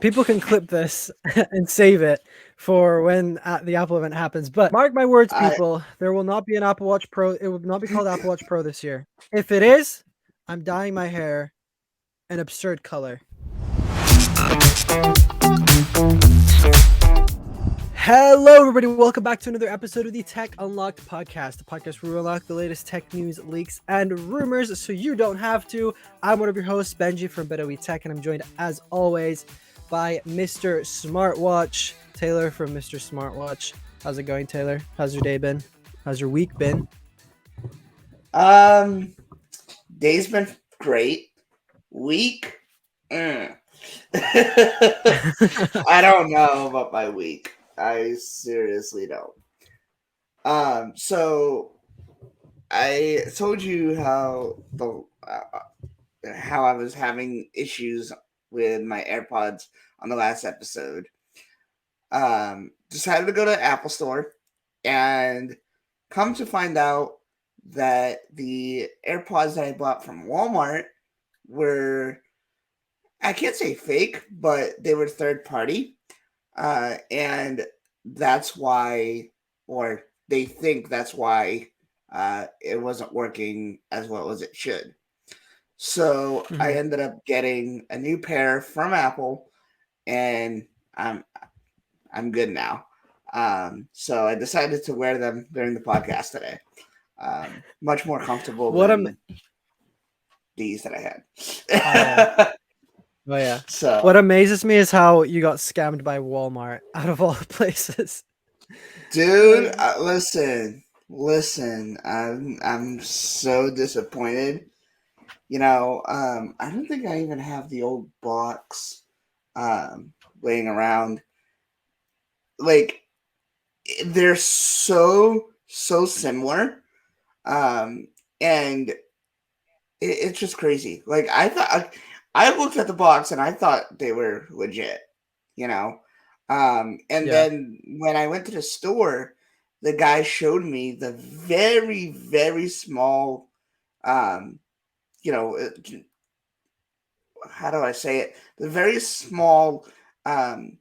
People can clip this and save it for when the Apple event happens. But mark my words, I people, there will not be an Apple Watch Pro. It will not be called Apple Watch Pro this year. If it is, I'm dyeing my hair an absurd color. Hello, everybody. Welcome back to another episode of the Tech Unlocked podcast, the podcast where we unlock the latest tech news, leaks, and rumors so you don't have to. I'm one of your hosts, Benji from BitOE Tech, and I'm joined, as always, by Mr. Smartwatch, Taylor from Mr. Smartwatch. How's it going, Taylor? How's your day been? How's your week been? Day's been great. Week, I don't know about my week. I seriously don't. So I told you how I was having issues with my AirPods on the last episode. Decided to go to Apple Store and come to find out that the AirPods that I bought from Walmart were, I can't say fake, but they were third party. And that's why, or they think that's why it wasn't working as well as it should. So I ended up getting a new pair from Apple, and I'm good now. So I decided to wear them during the podcast today. Much more comfortable What than these that I had. Oh yeah. So What amazes me is how you got scammed by Walmart out of all places. dude, listen. I'm so disappointed. I don't think I even have the old box laying around. Like, they're so similar, and it's just crazy. Like, I looked at the box and I thought they were legit, you know. And Yeah. then when I went to the store, the guy showed me the very, very small, um, you know, how do I say it? The very small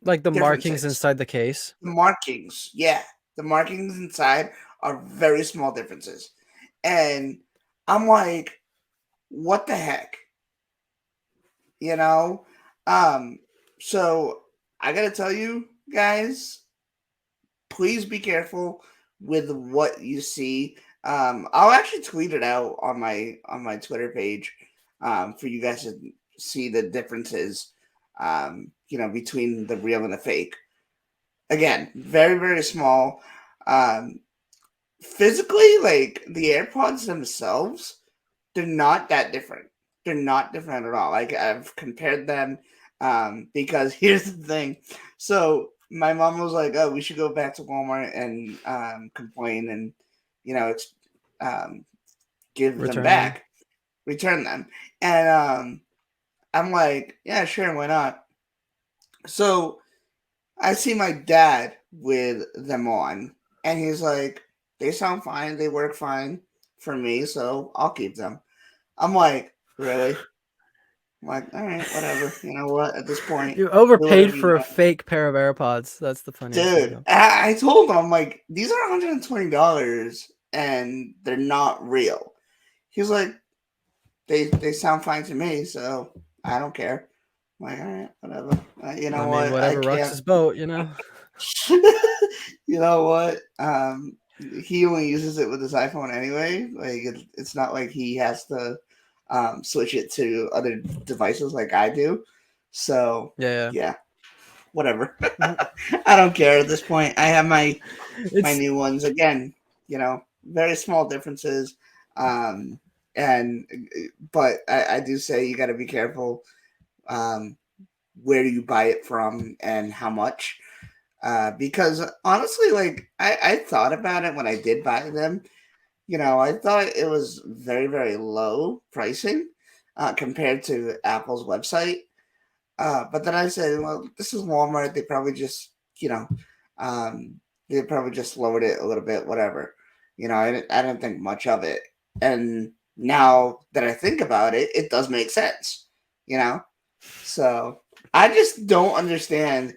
Like the markings differences. inside the case. The markings, yeah, the markings inside are very small differences, and I'm like, what the heck, you know? Um, so I gotta tell you guys, please be careful with what you see. I'll actually tweet it out on my Twitter page for you guys to see the differences. Between the real and the fake. Again, very very small. Um, Physically, like the AirPods themselves, they're not that different. They're not different at all. Like I've compared them because here's the thing. So my mom was like, "Oh, we should go back to Walmart and complain and it's um, give them Return them. back, return them." And I'm like, "Yeah, sure, why not?" So I see my dad with them on, and he's like, "They sound fine. They work fine for me, so I'll keep them." I'm like, "Really?" I'm like, "All right, whatever. You know what? At this point, You do overpaid whatever you for a want." fake pair of AirPods. That's the funniest thing, Dude, though. I told him, I'm like, "These are $120 and they're not real." He's like, they sound fine to me, so I don't care. I'm like, all right, whatever. You I know mean, what? I whatever rocks can't. his boat, you know? You know what? He only uses it with his iPhone anyway. Like it's not like he has to switch it to other devices like I do. So Yeah, yeah, whatever. yeah. I don't care at this point. I have my It's new ones again. Very small differences. Um, and but I do say you got to be careful. Um, where do you buy it from and how much? Because honestly, like I thought about it when I did buy them. I thought it was very, very low pricing compared to Apple's website. But then I said, well, this is Walmart. They probably just, um, they probably just lowered it a little bit, whatever. I didn't think much of it. And now that I think about it, it does make sense, you know? So I just don't understand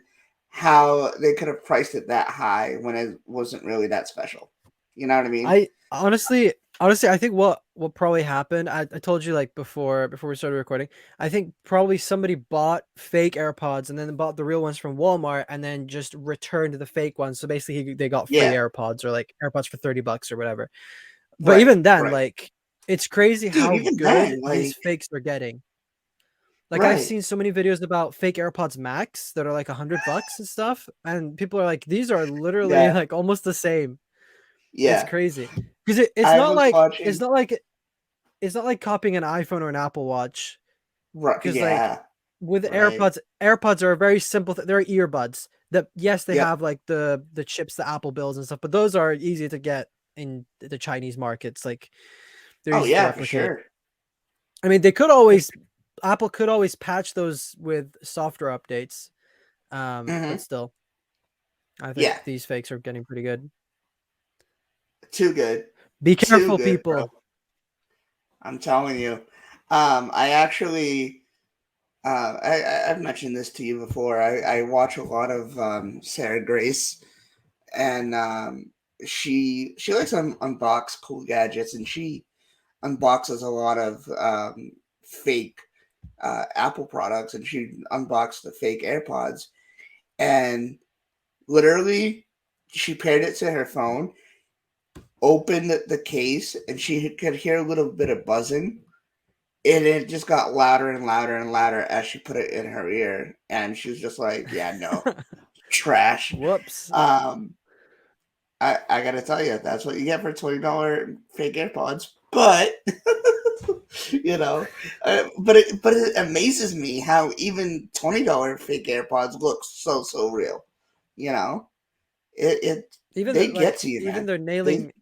how they could have priced it that high when it wasn't really that special. You know what I mean? I honestly, I think what probably happened. I told you like before we started recording. I think probably somebody bought fake AirPods and then bought the real ones from Walmart and then just returned the fake ones. So basically, they got free Yeah. AirPods or like AirPods for $30 or whatever. But Right. even then, Right. like it's crazy Dude, how even good then, these like, fakes are getting. Like I've right. seen so many videos about fake AirPods Max that are like $100 and stuff, and people are like, these are literally Yeah. like almost the same. It's Yeah. crazy because it's I not was like watching. it's not like copying an iPhone or an Apple Watch Right. because like Yeah. with Right. AirPods are a very simple they're earbuds that yes they Yep. have like the chips the Apple builds and stuff, but those are easy to get in the Chinese markets. Like they're Oh easy to yeah, for replicate. sure. I mean, they could always Apple could always patch those with software updates, but Hmm. still, I think Yeah. these fakes are getting pretty good. Too good. Be Too careful, good, bro. people. I'm telling you. I actually, I've mentioned this to you before. I watch a lot of Sarah Grace, and she likes to unbox cool gadgets, and she unboxes a lot of fake Apple products, and she unboxed the fake AirPods, and literally, she paired it to her phone, opened the case, and she could hear a little bit of buzzing, and it just got louder and louder and louder as she put it in her ear, and she was just like, "Yeah, no, trash." Whoops. Um, I gotta tell you, that's what you get for $20 fake AirPods. But you know, but it amazes me how even $20 fake AirPods look so real. You know, it Even they get like to you, even man. they're They nailing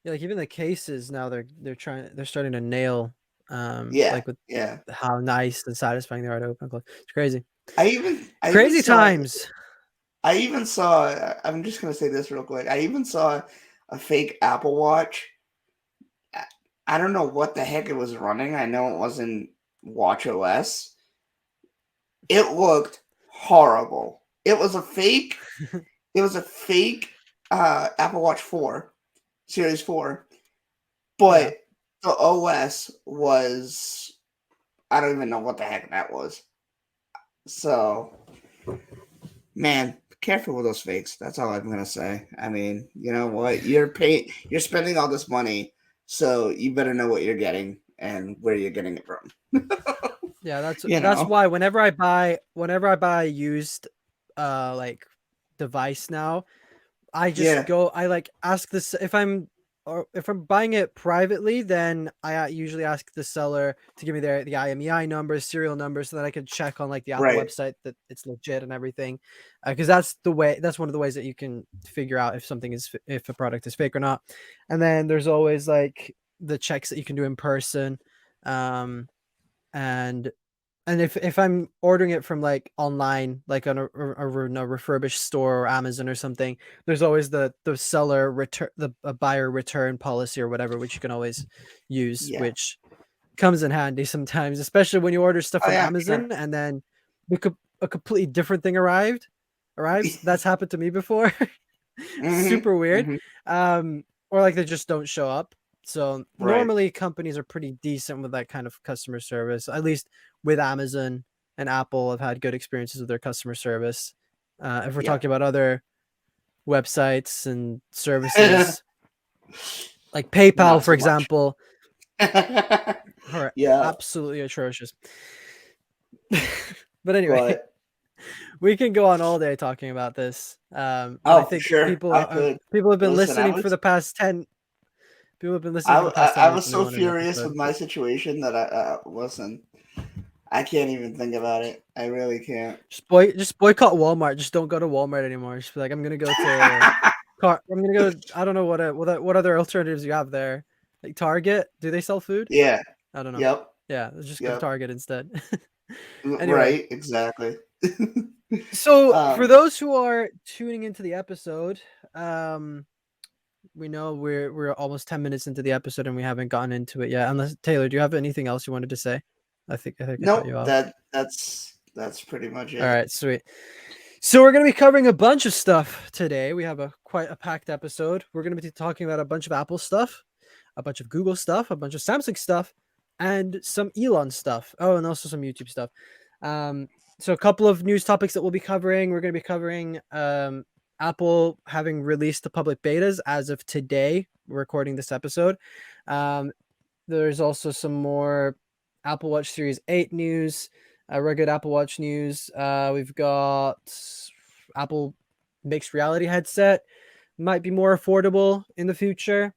yeah, like even the cases now they're starting to nail Yeah, like with yeah. how nice and satisfying they are to open and close. It's crazy. I even Crazy saw times. I'm just gonna say this real quick. I even saw a fake Apple Watch. I I don't know what the heck it was running. I know it wasn't Watch OS. It looked horrible. It was a fake Apple Watch 4, Series 4, Yeah. but the OS was I don't even know what the heck that was. So, man, be careful with those fakes. That's all I'm gonna say. I mean, you know what? You're spending all this money, so you better know what you're getting and where you're getting it from. Yeah, You that's know? why whenever I buy a used like device now, I just Yeah. go I like ask this if I'm buying it privately, then I usually ask the seller to give me the IMEI number, serial number, so that I can check on like the Apple Right. website that it's legit and everything. Because that's one of the ways that you can figure out if a product is fake or not. And then there's always like the checks that you can do in person. Um, and if I'm ordering it from like online, like on a refurbished store or Amazon or something, there's always the seller return the a buyer return policy or whatever, which you can always use, Yeah. which comes in handy sometimes, especially when you order stuff Oh from yeah, for sure. Amazon and then a completely different thing arrives. That's happened to me before. Mhm. Super weird. Mhm. Or like they just don't show up. So Right. normally companies are pretty decent with that kind of customer service. At least with Amazon and Apple, I've had good experiences with their customer service. If we're Yep. talking about other websites and services like PayPal, Not for so much. example, are Yeah, absolutely atrocious. But anyway, but we can go on all day talking about this. But I oh, for think sure, I could. people have been Listen, listening for the past 10 people have been listening I, for the past 10 I was minutes and they so wanted an furious with episode. my situation that listen. I can't even think about it. I really can't. Just boycott Walmart. Just don't go to Walmart anymore. Just be like, I'm gonna go to I'm gonna go. I don't know what other alternatives you have there. Like Target. Do they sell food? Yeah. I don't know. Yep. Yeah, let's just go to Yep. Target instead. Anyway, Right. Exactly. so for um. those who are tuning into the episode, um, we know we're almost 10 minutes into the episode and we haven't gotten into it yet. Unless Taylor, do you have anything else you wanted to say? I think I cut Nope. you off. That's That's pretty much it. All right, sweet. So we're going to be covering a bunch of stuff today. We have quite a packed episode. We're going to be talking about a bunch of Apple stuff, a bunch of Google stuff, a bunch of Samsung stuff, and some Elon stuff. Oh, and also some YouTube stuff. So a couple of news topics that we'll be covering. We're going to be covering Apple having released the public betas as of today. We're recording this episode. There's also some more Apple Watch Series 8 news, regular Apple Watch news. We've got Apple mixed reality headset. Might be more affordable in the future.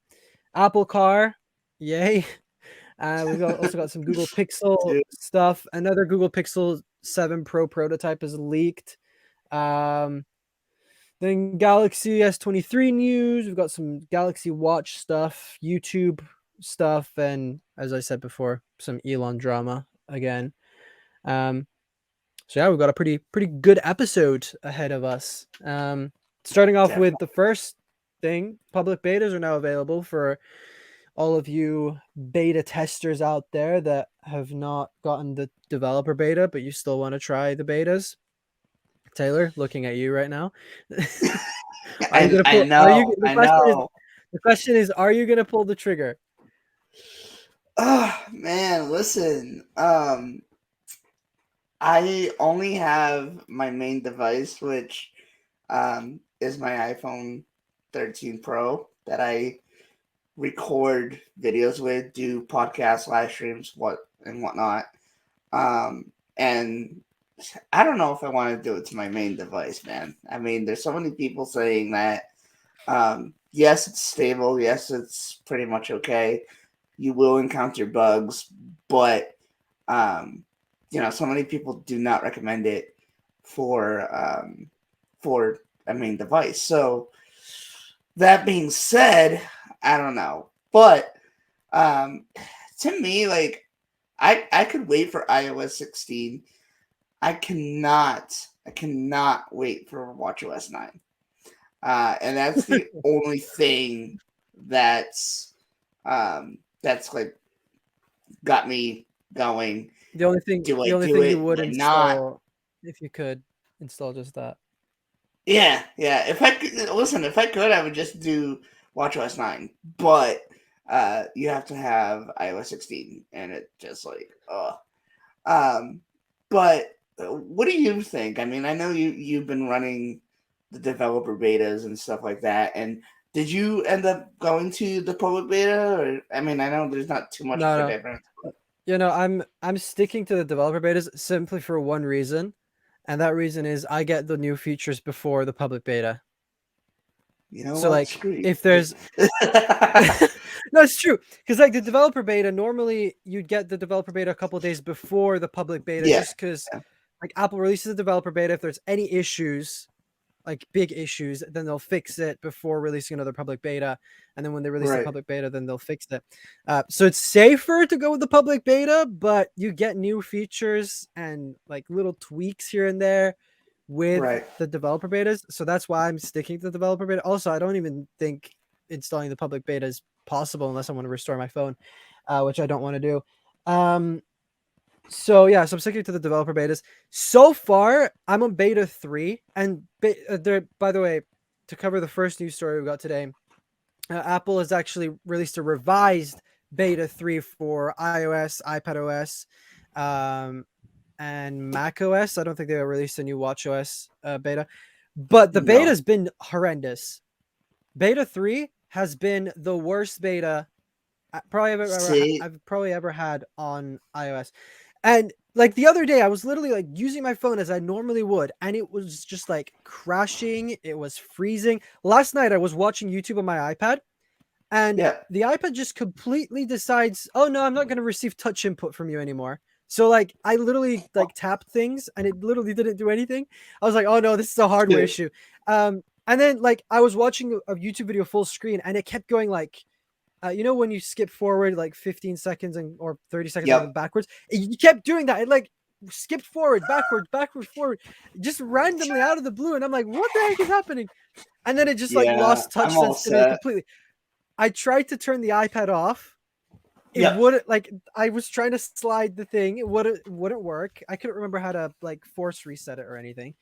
Apple Car, yay. We've also got some Google Pixel stuff. Another Google Pixel 7 Pro prototype is leaked. Then Galaxy S23 news. We've got some Galaxy Watch stuff, YouTube stuff, and as I said before, some Elon drama again. So yeah, we've got a pretty good episode ahead of us. Starting off with the first thing, public betas are now available for all of you beta testers out there that have not gotten the developer beta, but you still want to try the betas. Taylor, looking at you right now. I know. The question is, are you going to pull the trigger? Oh, man, listen. I only have my main device, which is my iPhone 13 Pro that I record videos with, do podcasts, live streams, and whatnot. And I don't know if I want to do it to my main device, man. I mean, there's so many people saying that, yes, it's stable. Yes, it's pretty much okay. You will encounter bugs, but, so many people do not recommend it for a main device. So that being said, I don't know. But to me, like, I could wait for iOS 16. I cannot wait for WatchOS 9. And that's the only thing that's like got me going. The only thing you would install, if you could install just that. Yeah. If I could, I would just do WatchOS 9. But you have to have iOS 16, and it just like, but what do you think? I mean, I know you've been running the developer betas and stuff like that, and did you end up going to the public beta? Or I mean, I know there's not too much of a difference. I'm sticking to the developer betas simply for one reason, and that reason is I get the new features before the public beta. So like, if there's no, it's true, because like the developer beta, normally you'd get the developer beta a couple of days before the public beta, just because like Apple releases the developer beta. If there's any issues, like big issues, then they'll fix it before releasing another public beta, and then when they release the public beta, then they'll fix it. So it's safer to go with the public beta, but you get new features and like little tweaks here and there with the developer betas. So that's why I'm sticking to the developer beta. Also, I don't even think installing the public beta is possible unless I want to restore my phone, which I don't want to do. So I'm sticking to the developer betas. So far, I'm on beta 3, and by the way, to cover the first news story we got today, Apple has actually released a revised beta 3 for iOS, iPadOS, and macOS. I don't think they released a new watchOS beta, but the beta has been horrendous. Beta 3 has been the worst beta I've probably ever had on iOS. And like the other day, I was literally like using my phone as I normally would, and it was just like crashing. It was freezing. Last night, I was watching YouTube on my iPad, and the iPad just completely decides, oh no, I'm not going to receive touch input from you anymore. So like I literally like tapped things, and it literally didn't do anything. I was like, oh no, this is a hardware issue. And then like I was watching a YouTube video full screen, and it kept going like, when you skip forward like 15 seconds or 30 seconds backwards, you kept doing that. It like skipped forward, backwards, forward, just randomly out of the blue. And I'm like, what the heck is happening? And then it just like lost touch sensitivity completely. I tried to turn the iPad off, it Yep. wouldn't like I was trying to slide the thing, it wouldn't work. I couldn't remember how to like force reset it or anything.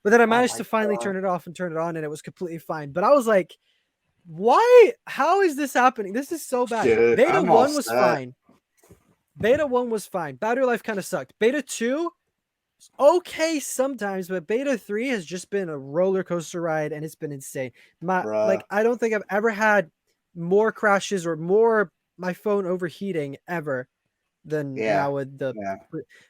But then I Oh managed my to finally god. turn it off and turn it on and it was completely fine. But I was like, why? How is this happening? This is so bad. Dude, Beta I'm all 1 was set. fine. Beta 1 was fine. Battery life kind of sucked. Beta 2, okay sometimes, but Beta 3 has just been a roller coaster ride and it's been insane. Bruh. I don't think I've ever had more crashes or more my phone overheating ever than Yeah. now with the Yeah.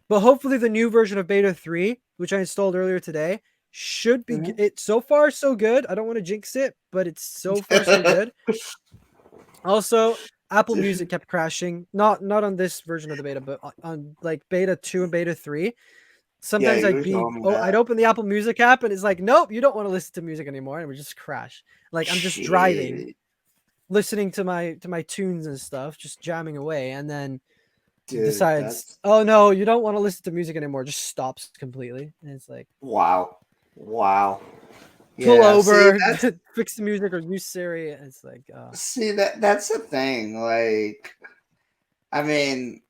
but hopefully the new version of Beta 3, which I installed earlier today, should be Mhm. it so far so good. I don't want to jinx it, but it's so far so good. Also, Apple Music kept crashing. Not on this version of the beta, but on like Beta 2 and Beta 3. Yeah, Sometimes you were telling me I'd that. open the Apple Music app and it's like, nope, you don't want to listen to music anymore, and it would just crash. Like I'm just driving, Shit. listening to my tunes and stuff, just jamming away, and then Dude, decides, that's oh no, you don't want to listen to music anymore, just stops completely. And it's like, wow. Wow. pull Yeah. over, fix the music or use Siri. And it's like, That's the thing. Like, I mean,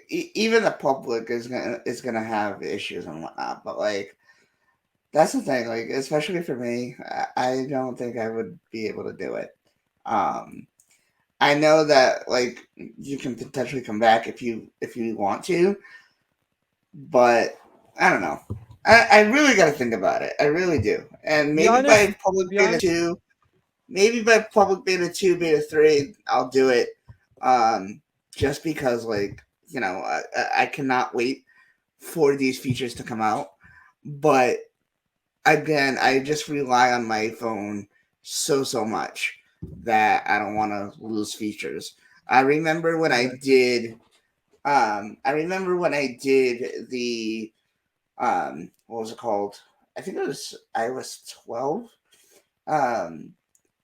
even the public is gonna have issues and whatnot, but like that's the thing. Like, especially for me, I don't think I would be able to do it. Um, I know that like you can potentially come back if you want to, but I don't know. I really got to think about it. I really do. And be maybe honest, by public be beta honest. 2, maybe by public beta 2, beta 3, I'll do it. Um, just because, like, I cannot wait for these features to come out. But again, I just rely on my phone so much that I don't want to lose features. I remember when I Exactly. did. I remember when I did the what was it called? I think it was iOS 12. Um,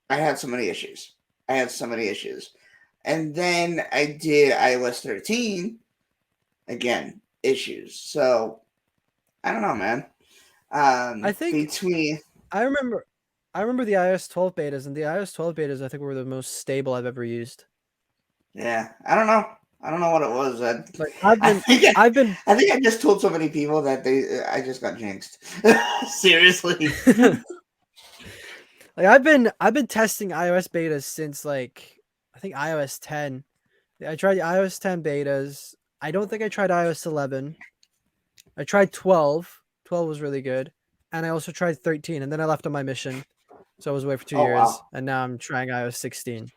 I had so many issues. I had so many issues. And then I did iOS 13. Again, issues. So I don't know, man. I think Between I remember I remember the iOS 12 betas, and the iOS 12 betas I think were the most stable I've ever used. yeah, I don't know. I don't know what it was. I, Like I think I, I've been I think I just told so many people that I just got jinxed. Seriously. like I've been testing iOS betas since like I think iOS 10. I tried the iOS 10 betas. I don't think I tried iOS 11. I tried 12. 12 was really good. And I also tried 13 and then I left on my mission. So I was away for 2 Oh years wow. and now I'm trying iOS 16.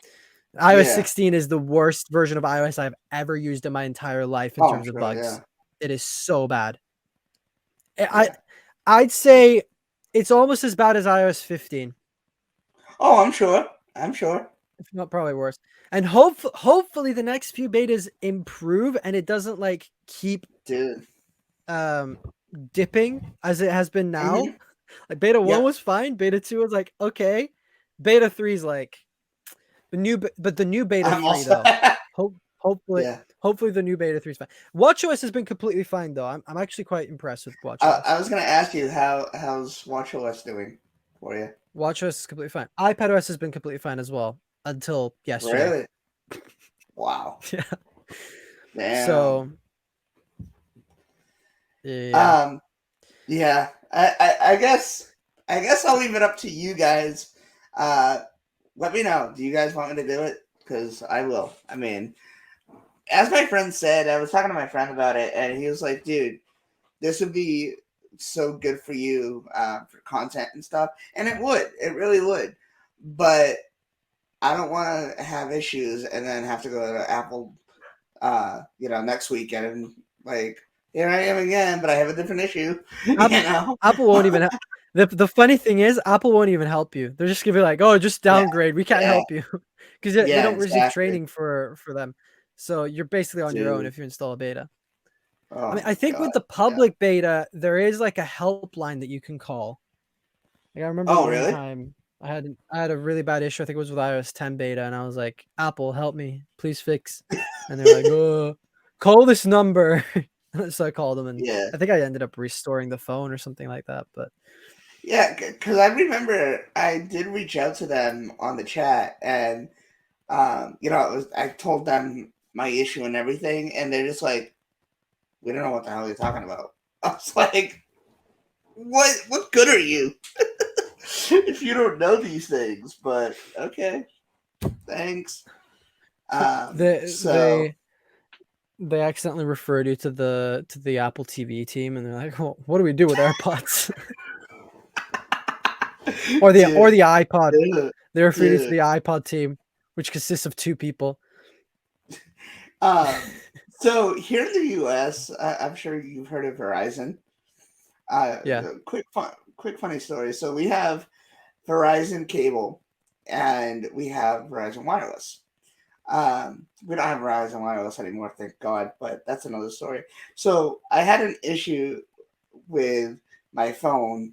iOS Yeah. 16 is the worst version of iOS I've ever used in my entire life in Oh, I'm terms of sure. bugs. Yeah. It is so bad. I Yeah. I'd say it's almost as bad as iOS 15, Oh, I'm sure. I'm sure. if not probably worse. And hopefully the next few betas improve and it doesn't like keep Dude. um dipping as it has been now. Mm-hmm. Like beta 1 Yep. was fine, beta 2 was like okay. Beta 3 is like but the new beta I'm 3 also. though. Hopefully Yeah. hopefully the new beta 3 is fine. WatchOS has been completely fine though. I'm actually quite impressed with I WatchOS. was gonna ask you how's WatchOS doing for you? WatchOS is completely fine. iPadOS has been completely fine as well until yesterday. Really? Wow. Yeah. Damn. So yeah. Um. Yeah. I guess I'll leave it up to you guys. Uh. Let me know. Do you guys want me to do it? Because I will. I mean, as my friend said, I was talking to my friend about it, and he was like, "Dude, this would be so good for you for content and stuff," and it would. It really would. But I don't want to have issues and then have to go to Apple, next weekend and like here I am again, but I have a different issue. you Apple know? Apple won't even the funny thing is Apple won't even help you. They're just gonna be like, "Oh, just Yeah, downgrade. We can't yeah, help you." Cuz they yeah, don't receive exactly, training for them. So you're basically on your own dude. if you install a beta. I Oh mean, my I think with god. the Yeah. public beta, there is like a helpline that you can call. Like I remember Oh, one really? time I had a really bad issue. I think it was with iOS 10 beta, and I was like, "Apple, help me, please fix." And they're like, "Oh, call this number." So I called them, and Yeah, I think I ended up restoring the phone or something like that. But yeah. Because I remember I did reach out to them on the chat, and I told them my issue and everything, and they're just like, we don't know what the hell you're talking about. I was like, what good are you if you don't know these things? But okay, thanks. They So they they accidentally referred you to the Apple TV team, and they're like, well, "What do we do with AirPods?" or the dude, iPod. dude, They referred you to dude. the iPod team, which consists of 2 people. Um, so here in the U.S., I'm sure you've heard of Verizon. Yeah. Quick funny story. So we have Verizon Cable, and we have Verizon Wireless. We don't have Verizon Wireless anymore, thank God, but that's another story. So I had an issue with my phone.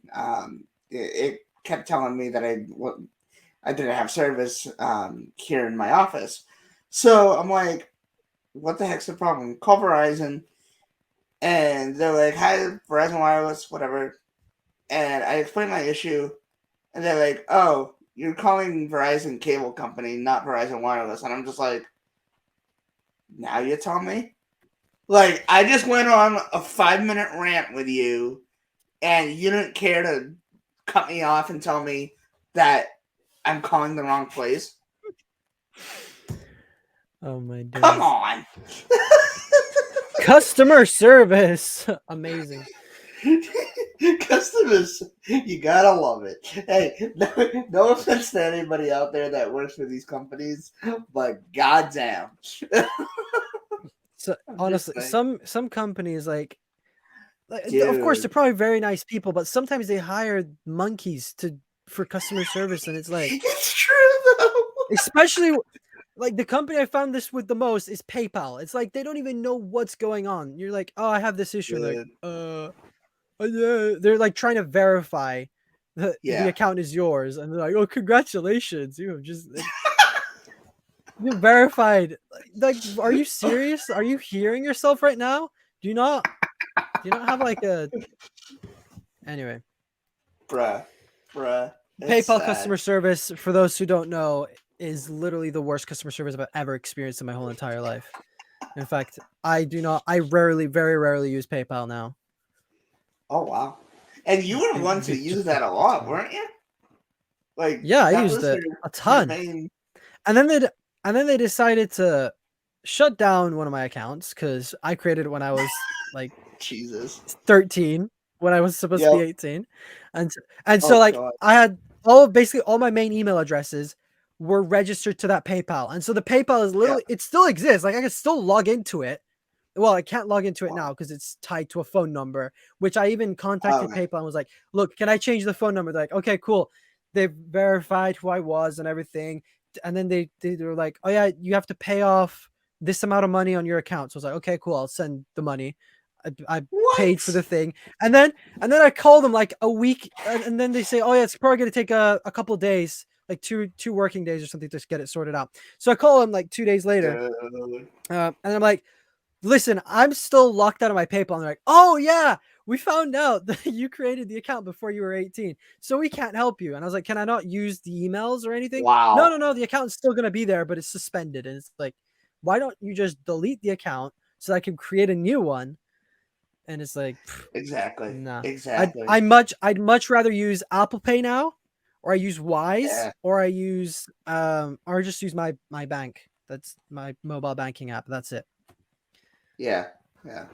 It kept telling me that I didn't have service here in my office. So I'm like, what the heck's the problem? Call Verizon, and they're like, hi, Verizon Wireless, whatever. And I explained my issue, and they're like, oh, you're calling Verizon Cable Company, not Verizon Wireless. And I'm just like, now you tell me? Like, I just went on a 5-minute rant with you, and you didn't care to cut me off and tell me that I'm calling the wrong place. Oh my Come days. on. Customer service. Amazing. Customers, you gotta love it. Hey, no offense to anybody out there that works for these companies, but goddamn. So I'm just honestly, saying. some companies of course they're Dude. probably very nice people, but sometimes they hire monkeys for customer service, and it's like, It's true though. especially like the company I found this with the most is PayPal. It's like they don't even know what's going on. You're like, oh, I have this issue. And they're like, Dude. yeah. They're like trying to verify the Yeah. account is yours, and they're like, oh, congratulations, you have just you verified. Like, are you serious? Are you hearing yourself right now? Do you not have like a anyway? Bruh. Bruh. It's PayPal sad. customer service, for those who don't know, is literally the worst customer service I've ever experienced in my whole entire life. In fact, I very rarely use PayPal now. Oh wow. And you were the one to Just use that a lot, weren't you? Like yeah, I that used was it a your ton. main And then they decided to shut down one of my accounts because I created it when I was like Jesus. 13, when I was supposed to be Yep. 18. And so Oh like god. I had basically all my main email addresses were registered to that PayPal. And so the PayPal is Yeah. literally, it still exists. Like I can still log into it. Well, I can't log into it Wow. now because it's tied to a phone number, which I even contacted Okay. PayPal and was like, look, can I change the phone number? They're like, okay, cool. They verified who I was and everything. And then they were like, oh yeah, you have to pay off this amount of money on your account. So I was like, okay, cool. I'll send the money. I paid for What? the thing. And then I called them like a week. And then they say, oh yeah, it's probably going to take a couple days, like two working days or something to get it sorted out. So I call them like 2 days later. Dude. And I'm like, listen, I'm still locked out of my PayPal. And they're like, oh yeah, we found out that you created the account before you were 18, so we can't help you. And I was like, can I not use the emails or anything? No, Wow. no, no, the account's still gonna be there, but it's suspended. And it's like, why don't you just delete the account so I can create a new one? And it's like, Exactly. nah. Exactly. I'd much rather use Apple Pay now, or I use Wise, Yeah. or I use or just use my bank. That's my mobile banking app. That's it. Yeah. Yeah.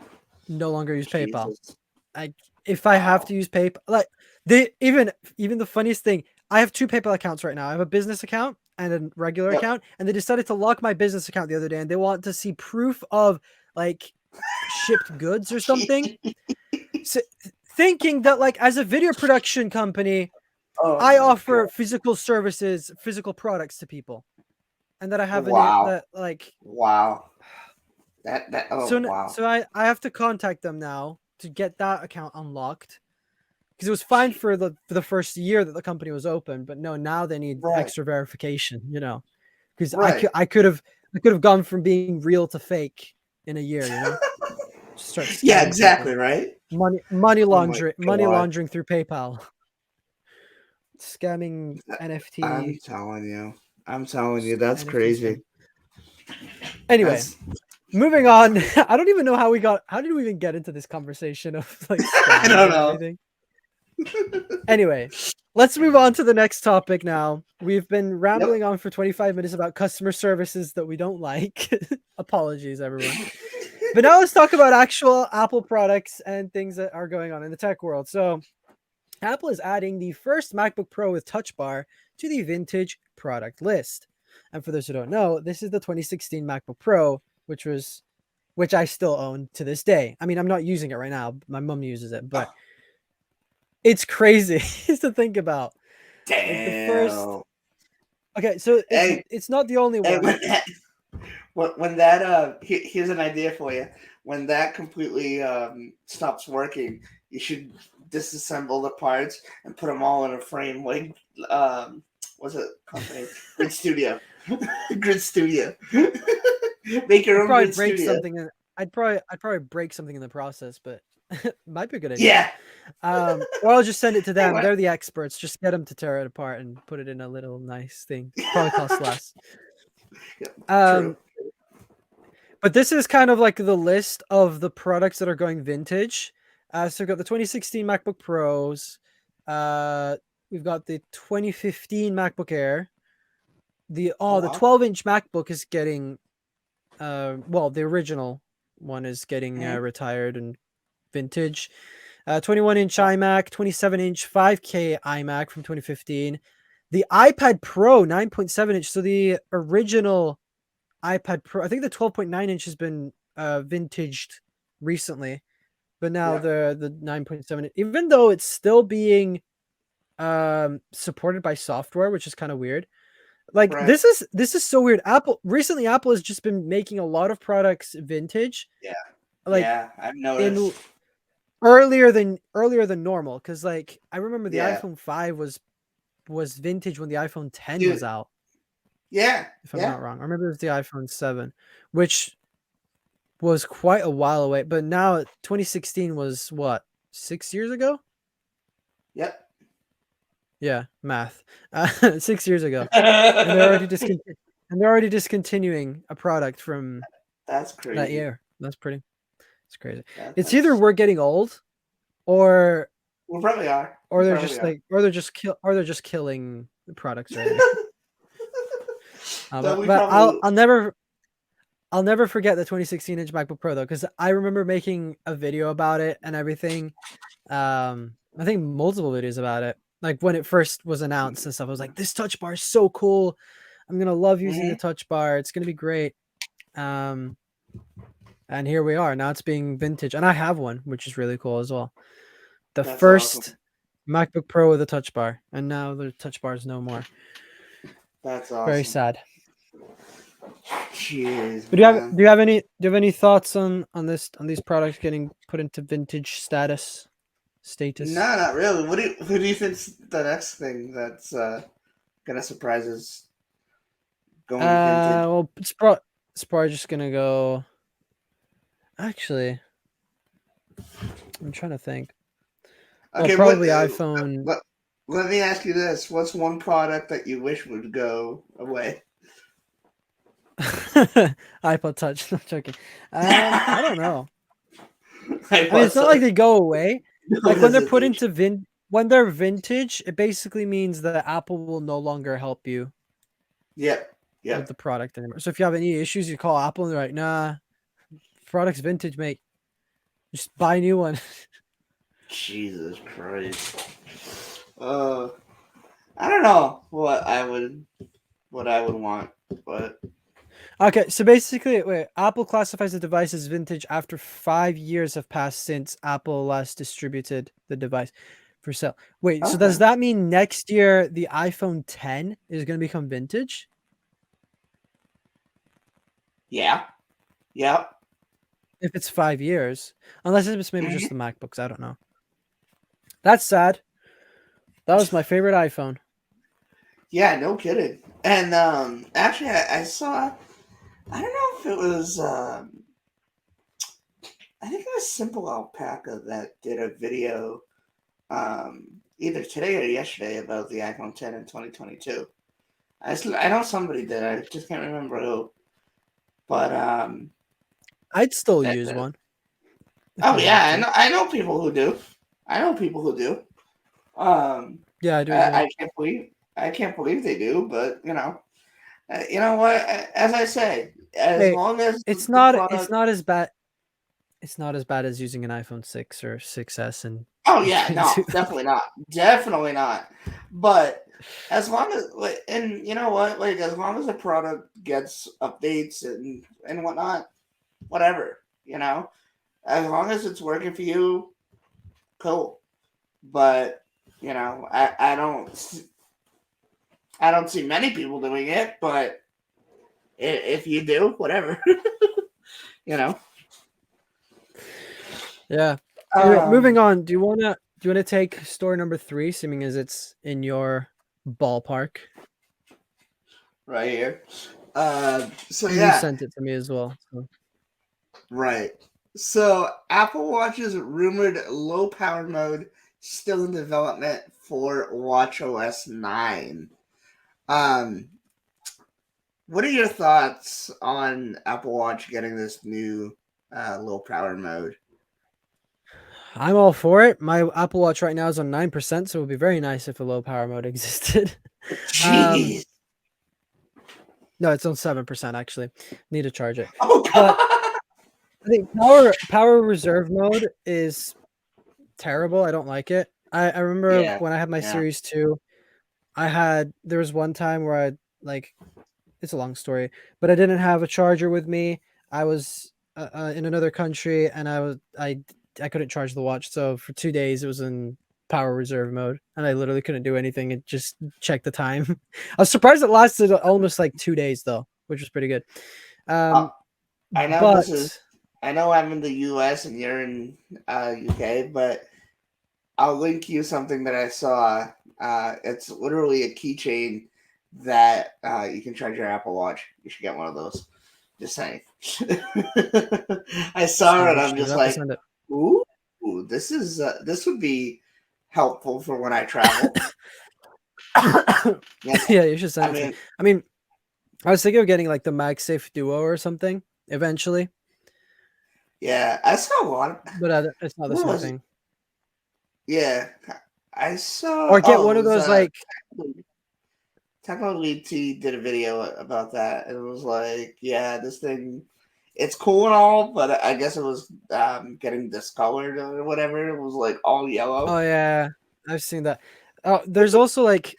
No longer use PayPal. Jesus. I If I have Wow. to use PayPal, like they even the funniest thing, I have 2 PayPal accounts right now. I have a business account and a regular Yep. account, and they decided to lock my business account the other day, and they want to see proof of like shipped goods or something. So, thinking that like as a video production company, Oh I my offer god. physical services, physical products to people, and that I have Wow. that like Wow. That oh wow. so I have to contact them now to get that account unlocked, because it was fine for the first year that the company was open, but no, now they need Right. extra verification, because Right. I could have gone from being real to fake in a year, just start Yeah, scamming exactly, people, right? money Oh my god. laundering through PayPal, scamming I'm NFT. telling you. I'm telling you, that's NFTs crazy. Anyway, That's moving on. I don't even know how did we even get into this conversation of like I scams don't and know. everything? Anyway, let's move on to the next topic now. We've been rambling on for 25 minutes about customer services that we don't like. Apologies, everyone. But now let's talk about actual Apple products and things that are going on in the tech world. So, Apple is adding the first MacBook Pro with Touch Bar to the vintage product list. And for those who don't know, this is the 2016 MacBook Pro, which I still own to this day. I mean, I'm not using it right now. My mom uses it, but it's crazy to think about. Like the first. Damn. Okay, so Hey, it's not the only hey, one. when that here's an idea for you. When that completely stops working, you should disassemble the parts and put them all in a frame like what's it company? Grid Studio. Grid Studio. Make your I'd own probably Grid break Studio. something. I'd probably break something in the process, but might be a good idea. Yeah. Or I'll just send it to them. Anyway. They're the experts. Just get them to tear it apart and put it in a little nice thing. Probably costs less. True. But this is kind of like the list of the products that are going vintage. So we've got the 2016 MacBook Pros. We've got the 2015 MacBook Air. The Oh the wow. 12-inch MacBook is getting the original one is getting retired and vintage. 21-inch iMac, 27-inch 5K iMac from 2015. The iPad Pro 9.7-inch. So the original iPad Pro, I think the 12.9-inch has been vintaged recently, but now the 9.7, even though it's still being supported by software, which is kind of weird. Like Right. this is so weird. Apple has just been making a lot of products vintage. Yeah. Like Yeah. I've in noticed. earlier than normal, because like I remember the Yeah. iPhone 5 was vintage when the iPhone 10 was Dude. out, Yeah. if I'm Yeah. not wrong. Or maybe it was the iPhone 7, which was quite a while away. But now 2016 was what, 6 years ago? Yep. Yeah, math. 6 years ago, and they're already discontinuing a product from That's that crazy. year. It's crazy. That, It's either that's we're getting old, or we probably are. We they're probably just are. like, or they're just killing the products already. No, But, we but probably. I'll never forget the 2016-inch MacBook Pro though, because I remember making a video about it and everything. I think multiple videos about it. Like when it first was announced and stuff, I was like, "This touch bar is so cool. I'm gonna love using the Mhm. touch bar. It's gonna be great." Um, and here we are. Now it's being vintage, and I have one, which is really cool as well. The That's awesome. first MacBook Pro with a touch bar, and now the touch bar is no more. That's Very awesome. sad. Jeez, But man. do you have any thoughts on these products getting put into vintage status? No, not really. Who do you think's the next thing that's gonna surprise us going vintage? Well, it's probably just gonna go. Actually, I'm trying to think. Well, Okay, what? probably iPhone. Let me ask you this: what's one product that you wish would go away? iPod Touch. No, joking. I don't know. I I mean, it's not like was they go away. no Like when they're put hesitation. into when they're vintage, it basically means that Apple will no longer help you Yep, with yep. the product anymore. So if you have any issues, you call Apple and they're like, "Nah, product's vintage, mate. Just buy a new one." Jesus Christ. I don't know what I would want, but Okay, so basically, wait, Apple classifies the device as vintage after 5 years have passed since Apple last distributed the device for sale. Wait, so does okay. that mean next year the iPhone 10 is going to become vintage? Yeah, yep. If it's 5 years, unless it's maybe Mhm. just the MacBooks, I don't know. That's sad. That was my favorite iPhone. Yeah, no kidding. And actually, I saw. I don't know if it was. I think it was Simple Alpaca that did a video either today or yesterday about the iPhone 10 in 2022. I know somebody did. I just can't remember who. But I'd still that, use one if oh I had yeah, to. I know people who do. I know people who do. Um, Yeah, I do as well. I can't believe they do. But you know what? As I say, as Hey, long as it's the not it's product. not as bad. It's not as bad as using an iPhone 6 or 6S, and Oh you yeah, couldn't no, do that. definitely not. Definitely not. But as long as and you know what, like as long as the product gets updates and whatnot, whatever, as long as it's working for you, cool. But I don't see many people doing it. But if you do, whatever, you know. Yeah. Anyway, moving Um, on. Do you wanna take story number 3, seeming as it's in your ballpark? right here. So You yeah, sent it to me as well. So. right. So Apple Watch's rumored low power mode still in development for WatchOS 9. Um, what are your thoughts on Apple Watch getting this new low power mode? I'm all for it. My Apple Watch right now is on 9%, so it would be very nice if a low power mode existed. um, Jeez. no, it's on 7% actually. Need to charge it. Oh But god. I think power reserve mode is terrible. I don't like it. I remember Yeah. when I had my Yeah. Series 2, there was one time where like it's a long story, but I didn't have a charger with me. I was in another country, and I couldn't charge the watch. So for 2 days, it was in power reserve mode, and I literally couldn't do anything. It just checked the time. I was surprised it lasted almost like 2 days though, which was pretty good. Uh, Um, I know this is. but I know I'm in the U.S. and you're in UK, but I'll link you something that I saw. It's literally a keychain that you can charge your Apple Watch. You should get one of those. Just saying. I saw it oh and I'm shit, you just have to like, send it. ooh, this would be helpful for when I travel. Yeah, Yeah, you should I send it to me. mean, I mean, I was thinking of getting like the MagSafe Duo or something eventually, yeah, I saw a lot of. but it's not the What same was it? thing. Yeah, I saw. Or get Oh, one it of was those like Techno T did a video about that, and it was like, yeah, this thing, it's cool and all, but I guess it was getting discolored or whatever. It was like all oh yellow. yeah, I've seen that. Oh, there's also like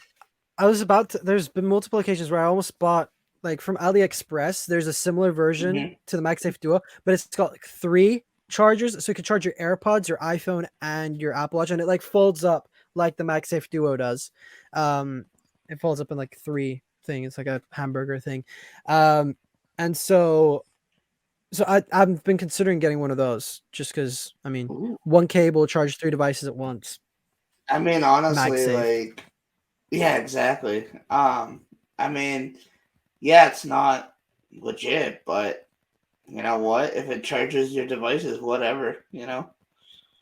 there's been multiple occasions where I almost bought like from AliExpress. There's a similar version Hmm. to the MagSafe Duo, but it's got like 3 chargers, so you can charge your AirPods, your iPhone, and your Apple Watch, and it like folds up like the MagSafe Duo does. Um, it folds up in like 3 things. It's like a hamburger thing. Um, and so I've been considering getting one of those just because I mean Ooh. one cable charge 3 devices at once. I mean, honestly, MagSafe. like, yeah, exactly. I mean, yeah, it's not legit, but you know what? If it charges your devices, whatever.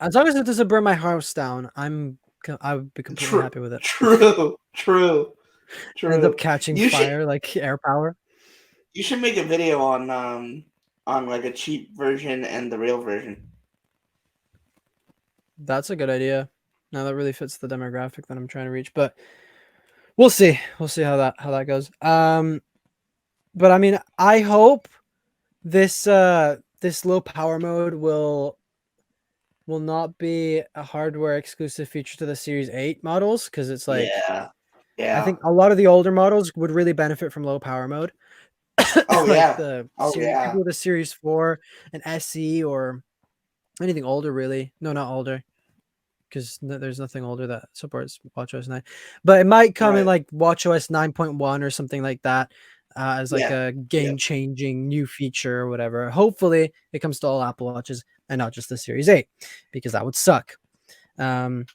As long as it doesn't burn my house down, I would be completely True, happy with it. true, true, Ends up true. catching You should fire like air power. You should make a video on like a cheap version and the real version. That's a good idea. Now that really fits the demographic that I'm trying to reach, but we'll see. We'll see how that goes. But I mean, I hope this low power mode will not be a hardware exclusive feature to the Series 8 models because it's like Yeah. I Yeah. think a lot of the older models would really benefit from low power mode. Oh Like yeah. the Oh series yeah. people with a Series 4 and SE or anything older really. No, not older because there's nothing older that supports WatchOS 9. But it might come in Right. like WatchOS 9.1 or something like that as like Yeah. a Yeah. game-changing new feature or whatever. Hopefully, it comes to all Apple Watches and not just the Series 8 because that would suck. Um,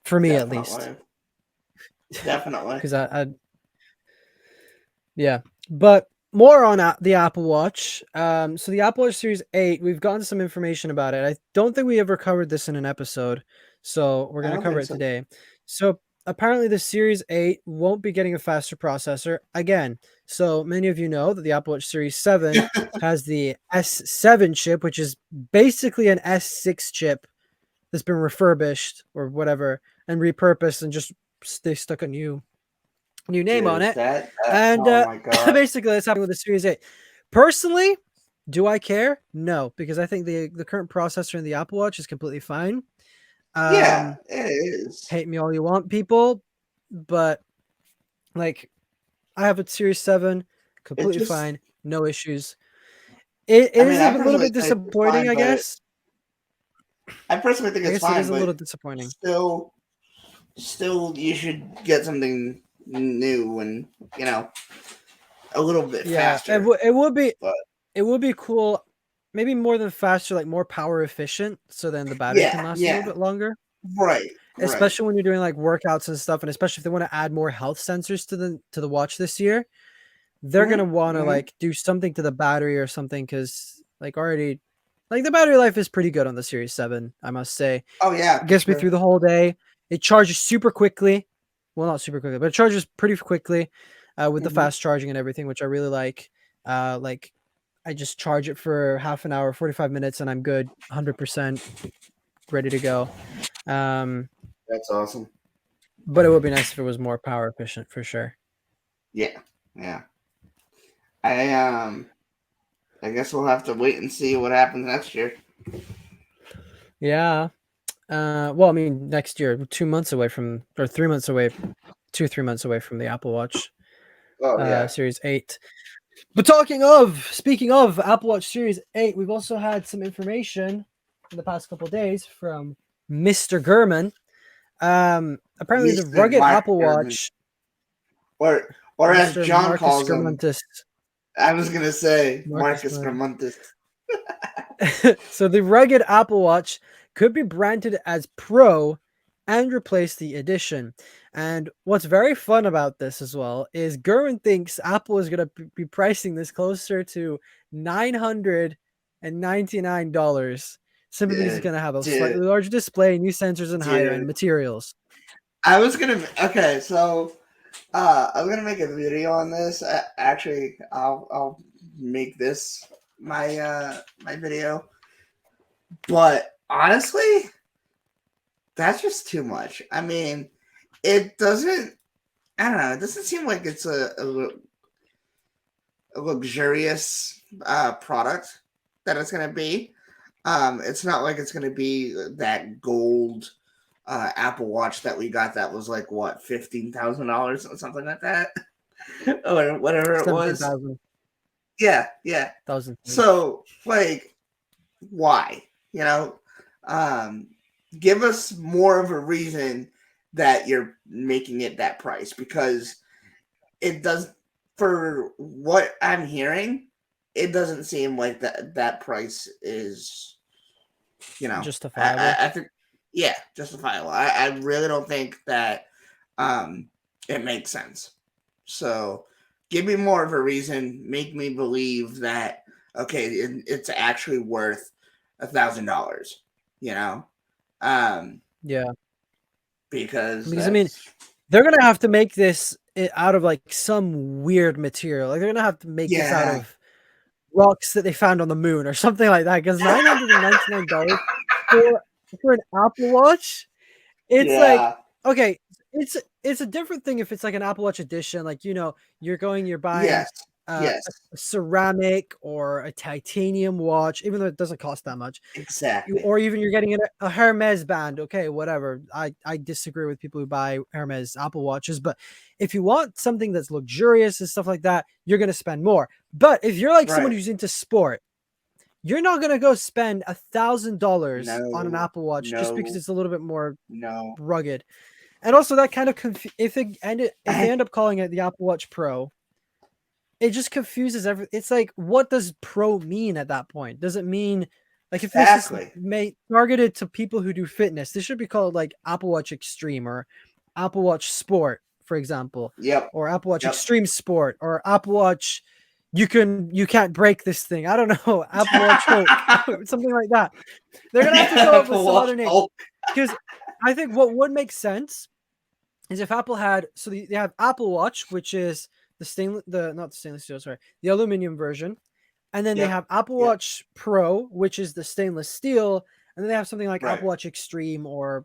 for me at least. Definitely. Definitely. Because yeah, but more on the Apple Watch. So the Apple Watch Series 8, we've gotten some information about it. I don't think we ever covered this in an episode, so we're I gonna don't cover think it so. today. So apparently the Series 8 won't be getting a faster processor again. So many of you know that the Apple Watch Series 7 has the S7 chip, which is basically an S6 chip that's been refurbished or whatever and repurposed, and just they stuck a new name on Dude, it. that And oh my god. basically that's happening with the Series 8. Personally, do I care? No, because I think the current processor in the Apple Watch is completely fine. Yeah, it is. Hate me all you want, people, but like I have a Series 7, It completely just fine, no issues. It I mean, is a I little personally bit think it's disappointing, fine, I but guess. I personally think I it's guess it fine, is a but little disappointing. still you should get something new and, a little bit Yeah, faster. But it would be cool, maybe more than faster, like more power efficient, so then the battery can yeah, last a little yeah. bit longer. Right, right. Especially when you're doing like workouts and stuff, and especially if they want to add more health sensors to the watch this year, they're Hmm. gonna want to Hmm. like do something to the battery or something, because like already, like the battery life is pretty good on the Series 7, I must say. Oh yeah, It for gets me sure. through the whole day. It charges super quickly. Well, not super quickly, but it charges pretty quickly with the Hmm. fast charging and everything, which I really like. Like I just charge it for half an hour, 45 minutes, and I'm good, 100% ready to go. Um, That's awesome. but it would be nice if it was more power efficient for sure. Yeah, yeah. I I guess we'll have to wait and see what happens next year. Yeah. Well, I mean, next year, 2 months away from, or 3 months away, 3 months away from the Apple Watch Oh yeah. Series 8. But speaking of Apple Watch Series 8, we've also had some information in the past couple of days from Mr. Gurman. Apparently the Mr. rugged Mark Apple Gurman. Watch, Or as Mr. John Marcus calls him, Gurmantis. I was gonna say Marcus Marcus Gurman. Gramontis. So the rugged Apple Watch could be branded as Pro and replace the Edition. And what's very fun about this as well is Gurman thinks Apple is going to be pricing this closer to $999 simply because it's Dude, going to have a slightly dude, larger display, new sensors, and higher end dude. materials. I was gonna okay, so I'm gonna make a video on this. Actually, I'll make this my video. But honestly, that's just too much. I mean, it doesn't. I don't know. It doesn't seem like it's a luxurious product that it's gonna be. It's not like it's gonna be that gold Apple Watch that we got that was like what $15,000 or something like that, or whatever it was. 17,000. Yeah, yeah. So like, why? You know, um, give us more of a reason that you're making it that price, because it does. For what I'm hearing, it doesn't seem like that price is, Justifiable. I think, yeah, justifiable. I really don't think that it makes sense. So give me more of a reason, make me believe that, okay, it's actually worth $1,000, you know? Yeah. Because Because I mean, they're gonna have to make this out of like some weird material. Like they're gonna have to make this out yeah. of rocks that they found on the moon or something like that. Because $999 for an Apple Watch, it's like, Yeah. okay, it's a different thing if it's like an Apple Watch edition. Like you're buying Yes. a Yes. ceramic or a titanium watch, even though it doesn't cost that much. Exactly. Or even you're getting a Hermes band. Okay, whatever. I disagree with people who buy Hermes Apple Watches, but if you want something that's luxurious and stuff like that, you're gonna spend more. But if you're like someone Right. who's into sport, you're not gonna go spend $1,000 on an No. Apple Watch just because No. it's a little bit more No. rugged. And also that kind of if they end up calling it the Apple Watch Pro, it just confuses everything. It's like, what does Pro mean at that point? Does it mean like if this is targeted to people who do fitness, this should be called like Apple Watch Extreme or Apple Watch Sport, for example. Yep. Or Apple Watch Yep. Extreme Sport or Apple Watch you can't break this thing. I don't know. Apple Watch Hulk, something like that. They're gonna have to come up with some other name, because I think what would make sense is if Apple had, so they have Apple Watch, which is not the stainless steel, sorry, the aluminum version, and then they Yep. have Apple Yep. Watch Pro, which is the stainless steel, and then they have something like Right. Apple Watch Extreme or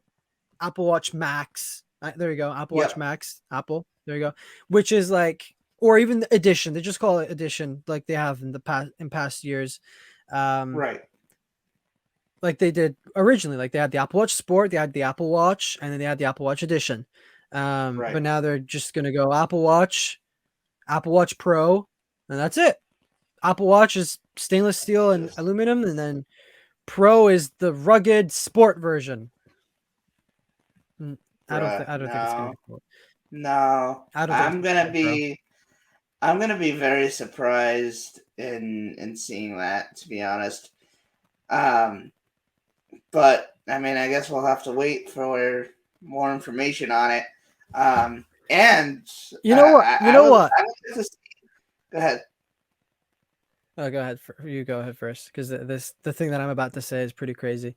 Apple Watch Max. There you go, Apple Watch Yep. Max, Apple. There you go, which is like, or even the edition. They just call it edition, like they have in past years. Right. Like they did originally. Like they had the Apple Watch Sport, they had the Apple Watch, and then they had the Apple Watch Edition. Right. But now they're just gonna go Apple Watch Pro, and that's it. Apple Watch is stainless steel and aluminum, and then Pro is the rugged sport version. I don't think it's gonna No. be cool. No. I don't think it's gonna be I'm gonna be very surprised in seeing that, to be honest. But I mean, I guess we'll have to wait for more information on it. And You know what? You know what? I would just, go ahead. Oh, go ahead. You go ahead first, because the thing that I'm about to say is pretty crazy.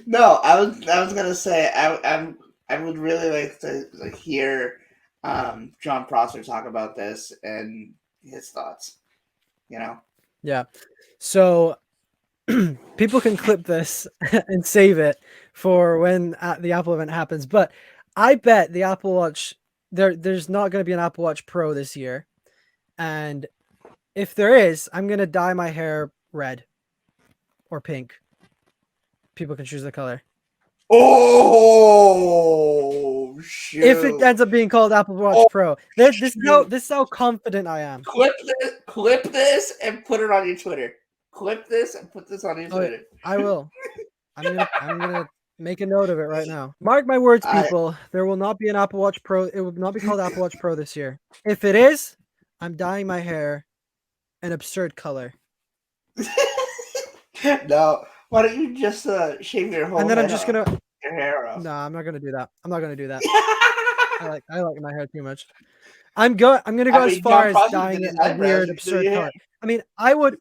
No, I was gonna say I would really like to hear John Prosser talk about this and his thoughts. You know. Yeah. So people can clip this and save it for when the Apple event happens. But I bet the Apple Watch there's not going to be an Apple Watch Pro this year, and if there is, I'm going to dye my hair red or pink. People can choose the color. Oh shoot! If it ends up being called Apple Watch Pro, this is how confident I am. Clip this, and put it on your Twitter. Clip this and put this on your Twitter. I will. I'm gonna make a note of it right now. Mark my words, people. There will not be an Apple Watch Pro. It will not be called Apple Watch Pro this year. If it is, I'm dyeing my hair an absurd color. No, why don't you just shave your whole and then head I'm just off, gonna your hair off? No, I'm not gonna do that. I'm not gonna do that. I like my hair too much. I'm gonna go as far as dyeing it a weird absurd color. I mean, I would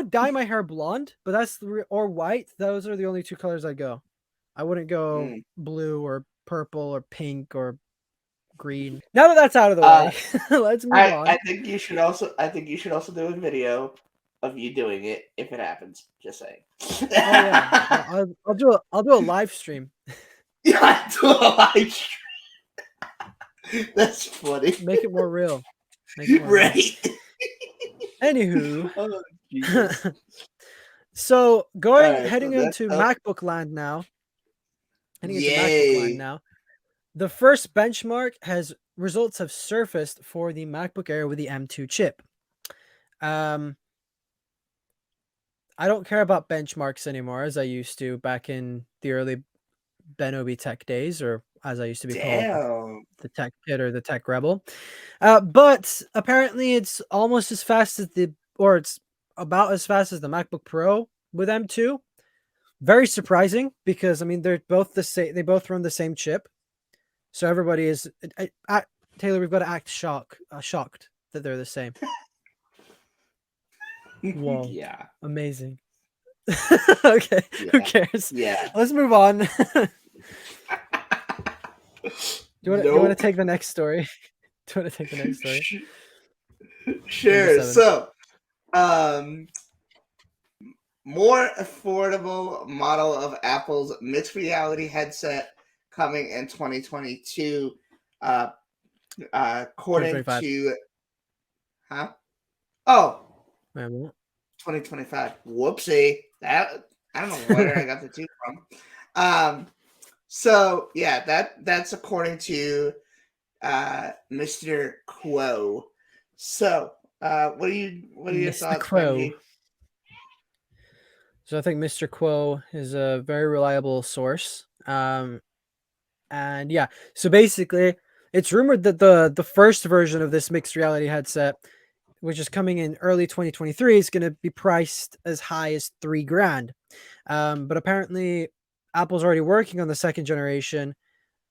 dye my hair blonde, but or white. Those are the only two colors I'd go. I wouldn't go blue or purple or pink or green. Now that that's out of the way, let's move on. I think you should also do a video of you doing it if it happens. Just saying. Oh yeah, I'll do a live stream. Yeah, do a live stream. That's funny. Make it more real. Right. Anywho, oh, so heading into MacBook land now. The first benchmark results have surfaced for the MacBook Air with the M2 chip. I don't care about benchmarks anymore as I used to back in the early Benobi Tech days, or as I used to be called, the Tech Kid or the Tech Rebel. But apparently it's almost as fast as it's about as fast as the MacBook Pro with M2. Very surprising because I mean they're both the same. They both run the same chip, so everybody is. Taylor, we've got to act shocked that they're the same. Whoa! Yeah, amazing. Okay, who cares? Yeah, let's move on. Do you want to take the next story? Do you want to take the next story? Sure. So, more affordable model of Apple's mixed reality headset coming in 2022. According to, Oh, 2025. Whoopsie. That I don't know where I got the two from. So yeah, that's according to Mr. Quo. So what are your thoughts, Benji? So I think Mr. Quo is a very reliable source. And yeah, so basically it's rumored that the first version of this mixed reality headset, which is coming in early 2023, is going to be priced as high as $3,000. But apparently Apple's already working on the second generation,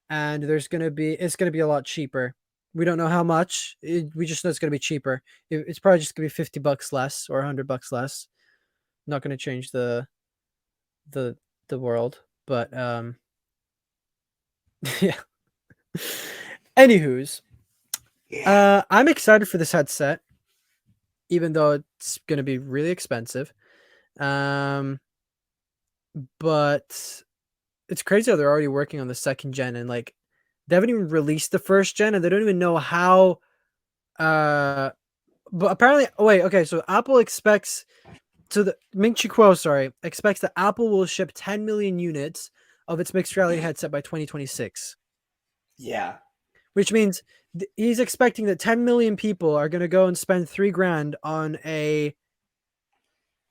and it's going to be a lot cheaper. We don't know how much. We just know it's going to be cheaper. It's probably just going to be $50 less or $100 less. Not going to change the world, but Yeah. Anywho's, Yeah. I'm excited for this headset, even though it's gonna be really expensive. Um, but it's crazy how they're already working on the second gen and like they haven't even released the first gen and they don't even know how. But apparently, oh wait, okay, so Apple expects the Ming Chi Kuo, sorry, expects that Apple will ship 10 million units of its mixed reality headset by 2026, Yeah. which means he's expecting that 10 million people are going to go and spend 3 grand on a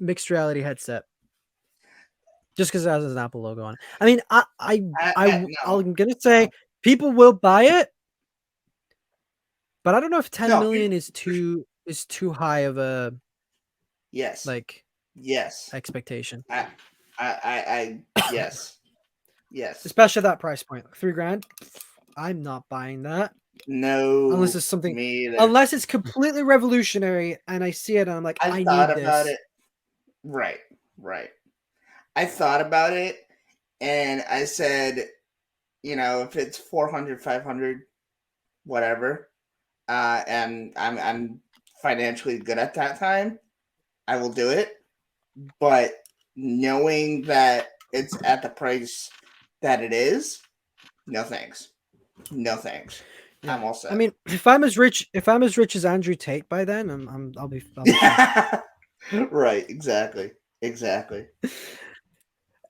mixed reality headset just because it has an Apple logo on it. I mean, No. I'm gonna say people will buy it, but I don't know if 10 No. million is too high of a Yes. like Yes. expectation, Yes. Yes. especially at that price point, 3 grand. I'm not buying that unless No, it's something, me either. unless it's completely revolutionary, and I see it and I'm like, I I thought need about this. it. Right. Right. I thought about it and I said, if it's 400, 500, whatever, and I'm financially good at that time, I will do it. But knowing that it's at the price that it is, no thanks. No thanks. Yeah, I'm all I set. mean, if I'm as rich as Andrew Tate by then, I'll be fine. Right, exactly. Exactly.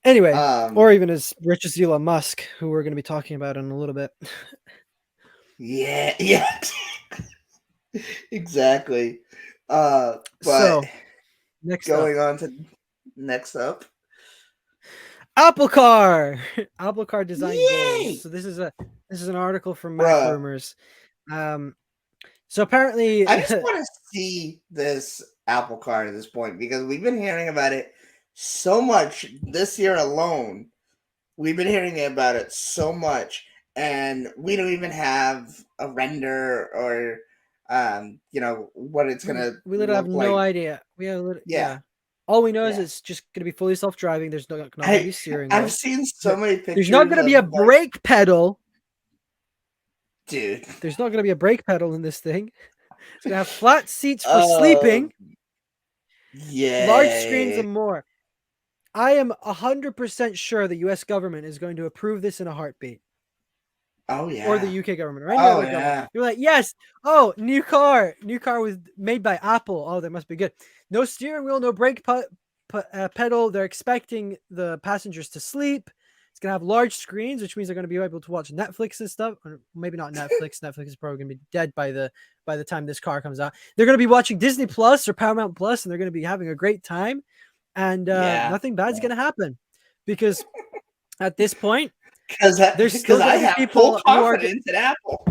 Anyway, Um or even as rich as Elon Musk, who we're going to be talking about in a little bit. yeah, yeah. Exactly. But So next up, going on to next up. Apple Car. Apple Car design goals. Yay! So this is an article from Mac Bruh. Rumors. Um, so apparently, I just want to see this Apple Car at this point because we've been hearing about it so much this year alone. We've been hearing about it so much, and we don't even have a render or, what it's gonna we literally have look no like. idea. Yeah, Yeah. All we know is yeah. it's just going to be fully self-driving. There's not going to I be steering I've wheel. seen so many There's not pictures going to be a of like, brake pedal. dude. There's not going to be a brake pedal in this thing. It's going to have flat seats for Oh, sleeping, large screens, yay! and more. I am 100% sure the US government is going to approve this in a heartbeat, Oh or the yeah! UK government, or any Oh other government. yeah! You're like, yes, oh, new car was made by Apple. Oh, they must be good. No steering wheel, no brake pedal. They're expecting the passengers to sleep. It's gonna have large screens, which means they're gonna be able to watch Netflix and stuff. Or maybe not Netflix. Netflix is probably gonna be dead by the time this car comes out. They're gonna be watching Disney Plus or Paramount Plus, and they're gonna be having a great time. And Yeah, nothing bad's yeah. gonna happen because at this point, Because there's because still I gonna be have full people who are. confidence in Apple.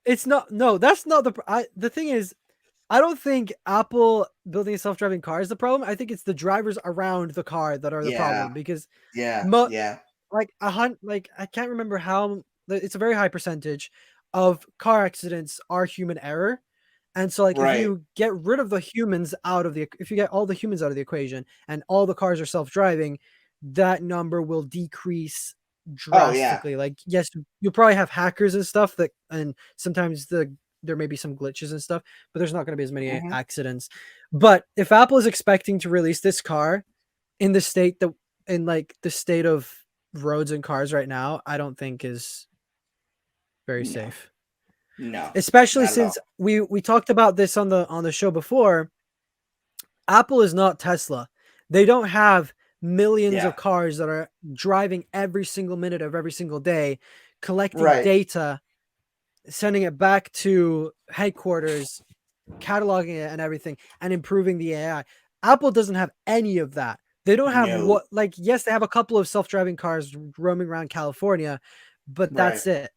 It's not. No, that's not the thing is, I don't think Apple building a self-driving car is the problem. I think it's the drivers around the car that are the Yeah, problem because yeah, mo yeah. like I can't remember how it's a very high percentage of car accidents are human error. And so like if Right. you get rid of the humans out of the if you get all the humans out of the equation and all the cars are self-driving, that number will decrease Oh yeah. drastically. Like yes, you'll probably have hackers and stuff that and sometimes there may be some glitches and stuff, but there's not going to be as many Hmm. accidents. But if Apple is expecting to release this car in the state that in like the state of roads and cars right now, I don't think is very No, safe. no, Especially not at all. since we talked about this on the show before. Apple is not Tesla. They don't have millions Yeah. of cars that are driving every single minute of every single day, collecting Right. data, sending it back to headquarters, cataloging it and everything, and improving the AI. Apple doesn't have any of that. They don't have No. what, like, yes, they have a couple of self-driving cars roaming around California, but Right. that's it.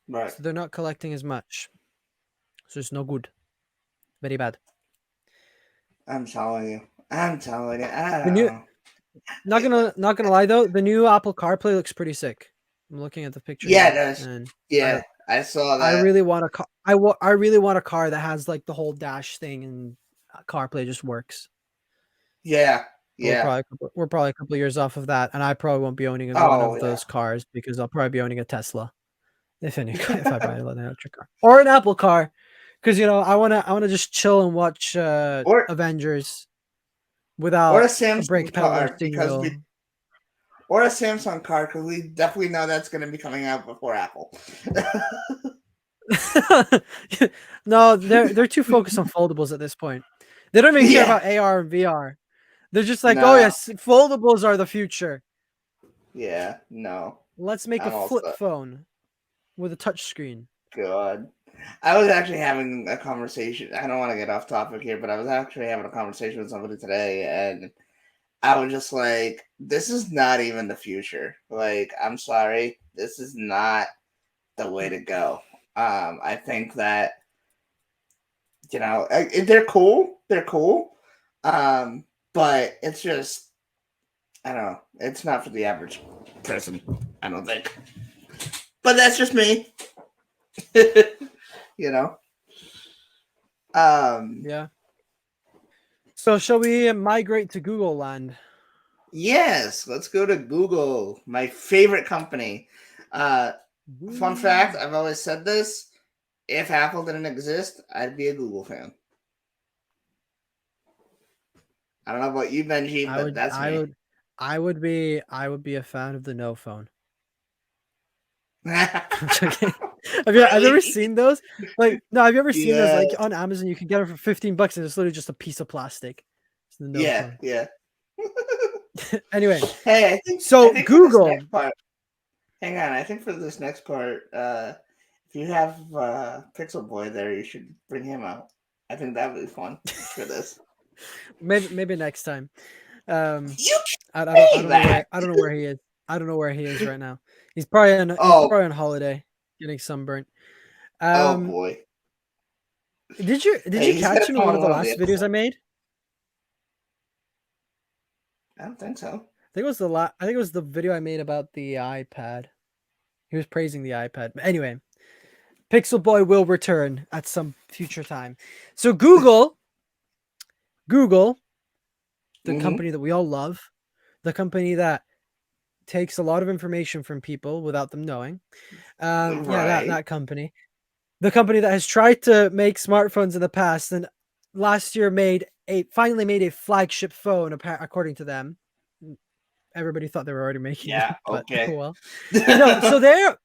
Right. So they're not collecting as much. So it's no good. Very bad. I'm telling you. I'm telling you. I The don't new, know. not gonna lie though, the new Apple CarPlay looks pretty sick. I'm looking at the picture Yeah, it now, does. and Yeah, I saw I that. really want a car. I really want a car that has like the whole dash thing and CarPlay just works. Yeah. Yeah. We're probably a couple years off of that, and I probably won't be owning one Oh of yeah. those cars because I'll probably be owning a Tesla if I buy an electric car or an Apple car, because I wanna just chill and watch or Avengers or a without a brake Samsung pedal or a car steering because we wheel. or a Samsung car because we definitely know that's going to be coming out before Apple. No, they're too focused on foldables at this point. They don't even care Yeah. about AR and VR. They're just like, oh No. yes, foldables are the future. Yeah. No. Let's make a I'm flip also phone with a touch screen. good. I was actually having a conversation. I don't want to get off topic here, but I was actually having a conversation with somebody today, and I was just like, "This is not even the future. Like, I'm sorry, this is not the way to go." I think that they're cool. They're cool. But it's just I don't know. It's not for the average person. I don't think. But that's just me. you know. Um. Yeah. So shall we migrate to Google land? Yes. Let's go to Google, my favorite company. Uh. Fun fact: Google. I've always said this. If Apple didn't exist, I'd be a Google fan. I don't know about you, Benji, I but would that's I me. would I would be a fan of the No phone. I'm joking. Have you ever Really? seen those? Like, no, have you ever seen those Yeah. like on Amazon? You can get them for 15 bucks and it's literally just a piece of plastic. It's the No Yeah. phone. Yeah. Anyway, Hey, I so think for this Google, next part, hang on. I think for this next part, if you have Pixel Boy there, you should bring him out. I think that would be fun for this. maybe next time. Um, You I say don't know that. where he is. I don't know where he is right now. He's Oh, probably on holiday, getting sunburnt. oh Um, boy. did Hey, you he's gonna catch him in come one on of the one of the last videos I episodes. made? I don't think so. I think it was the video I made about the iPad. He was praising the iPad. But anyway, Pixel Boy will return at some future time. So Google, the Mm-hmm. company that we all love, the company that takes a lot of information from people without them knowing. Yeah, that Right. that company, the company that has tried to make smartphones in the past and last year finally made a flagship phone, according to them. Everybody thought they were already making Yeah. them, but Okay. oh well. No, so they've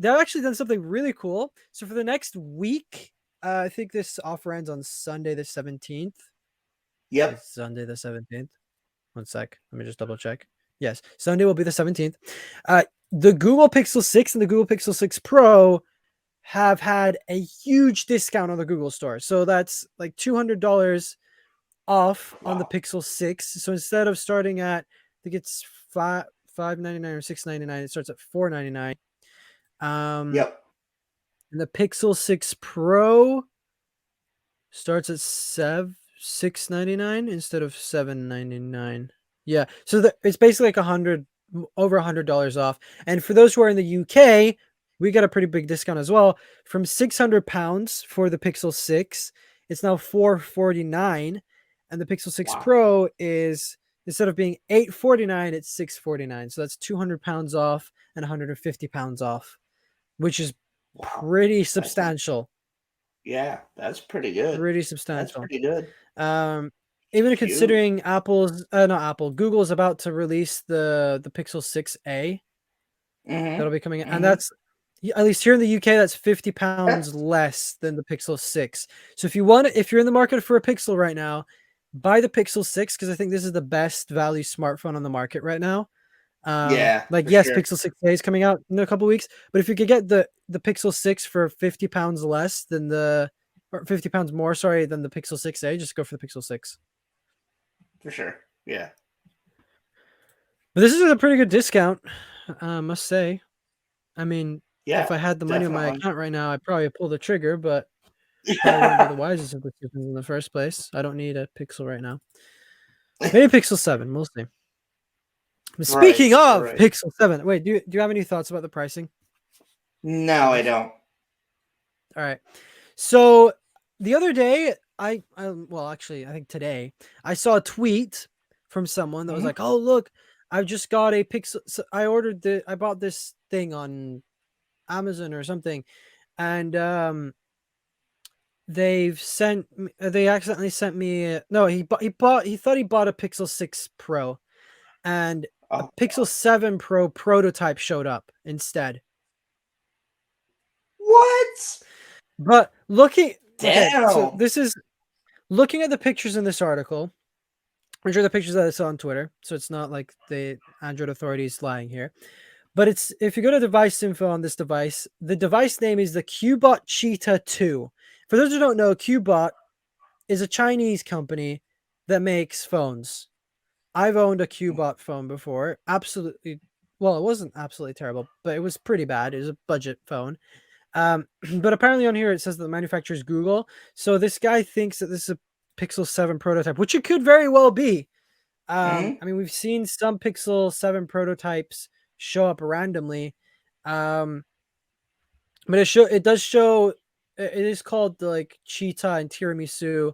actually done something really cool. So for the next week, I think this offer ends on Sunday the 17th. Yep. It's Sunday the 17th. One sec. Let me just double check. Yes, Sunday will be the 17th. The Google Pixel 6 and the Google Pixel 6 Pro have had a huge discount on the Google store. So that's like $200 off on the Wow. Pixel 6. So instead of starting at, I think it's $599 or $699, it starts at $499. Yep. And the Pixel 6 Pro starts at $699 instead of $799. Yeah, so it's basically like over $100 off. And for those who are in the UK, we got a pretty big discount as well. From £600 for the Pixel 6, it's now $449, and the Pixel 6 Wow. Pro is, instead of being $849, it's $649. So that's £200 off and £150 off, which is Wow. pretty That's not. substantial. Yeah. That's pretty good. Pretty That's substantial. pretty good. Um, Even Huge. considering not Apple, Google is about to release the Pixel 6a Mm-hmm. that'll be coming in, and Mm-hmm. that's, at least here in the UK, that's £50 That's less than the Pixel 6. So if you're in the market for a Pixel right now, buy the Pixel 6 because I think this is the best value smartphone on the market right now. yeah, Like, for yes, sure. Pixel 6a is coming out in a couple weeks, but if you could get the Pixel 6 for £50 less than or £50 more, sorry, than the Pixel 6a, just go for the Pixel 6. For sure. Yeah. But this is a pretty good discount, I must say. I mean, Yeah. if I had the money on my Definitely. account right now, I'd probably pull the trigger, but probably wouldn't be the wisest of decisions in the first place. I don't need a Pixel right now. Maybe Pixel 7, we'll see. But right. speaking of Right. Pixel 7, wait, do you have any thoughts about the pricing No, of I this? don't. All right. So the other day, well, actually, I think today, I saw a tweet from someone that was Mhm. like, "Oh, look, I've just got a Pixel. I bought this thing on Amazon or something, and they accidentally sent me. No, he thought he bought a Pixel 6 Pro, and a Oh, Pixel 7 Pro prototype showed up instead. what? But okay, so Damn. this is looking at the pictures in this article, which are the pictures that I saw on Twitter. So it's not like the Android authorities lying here. But it's if you go to device info on this device, the device name is the Qbot Cheetah 2. For those who don't know, Qbot is a Chinese company that makes phones. I've owned a Qbot phone before. Absolutely, well, it wasn't absolutely terrible, but it was pretty bad. It was a budget phone. But apparently on here it says that the manufacturer is Google. So this guy thinks that this is a Pixel 7 prototype, which it could very well be. Mhm. I mean, we've seen some Pixel 7 prototypes show up randomly. Um, but it does show it is called the like Cheetah and Tiramisu,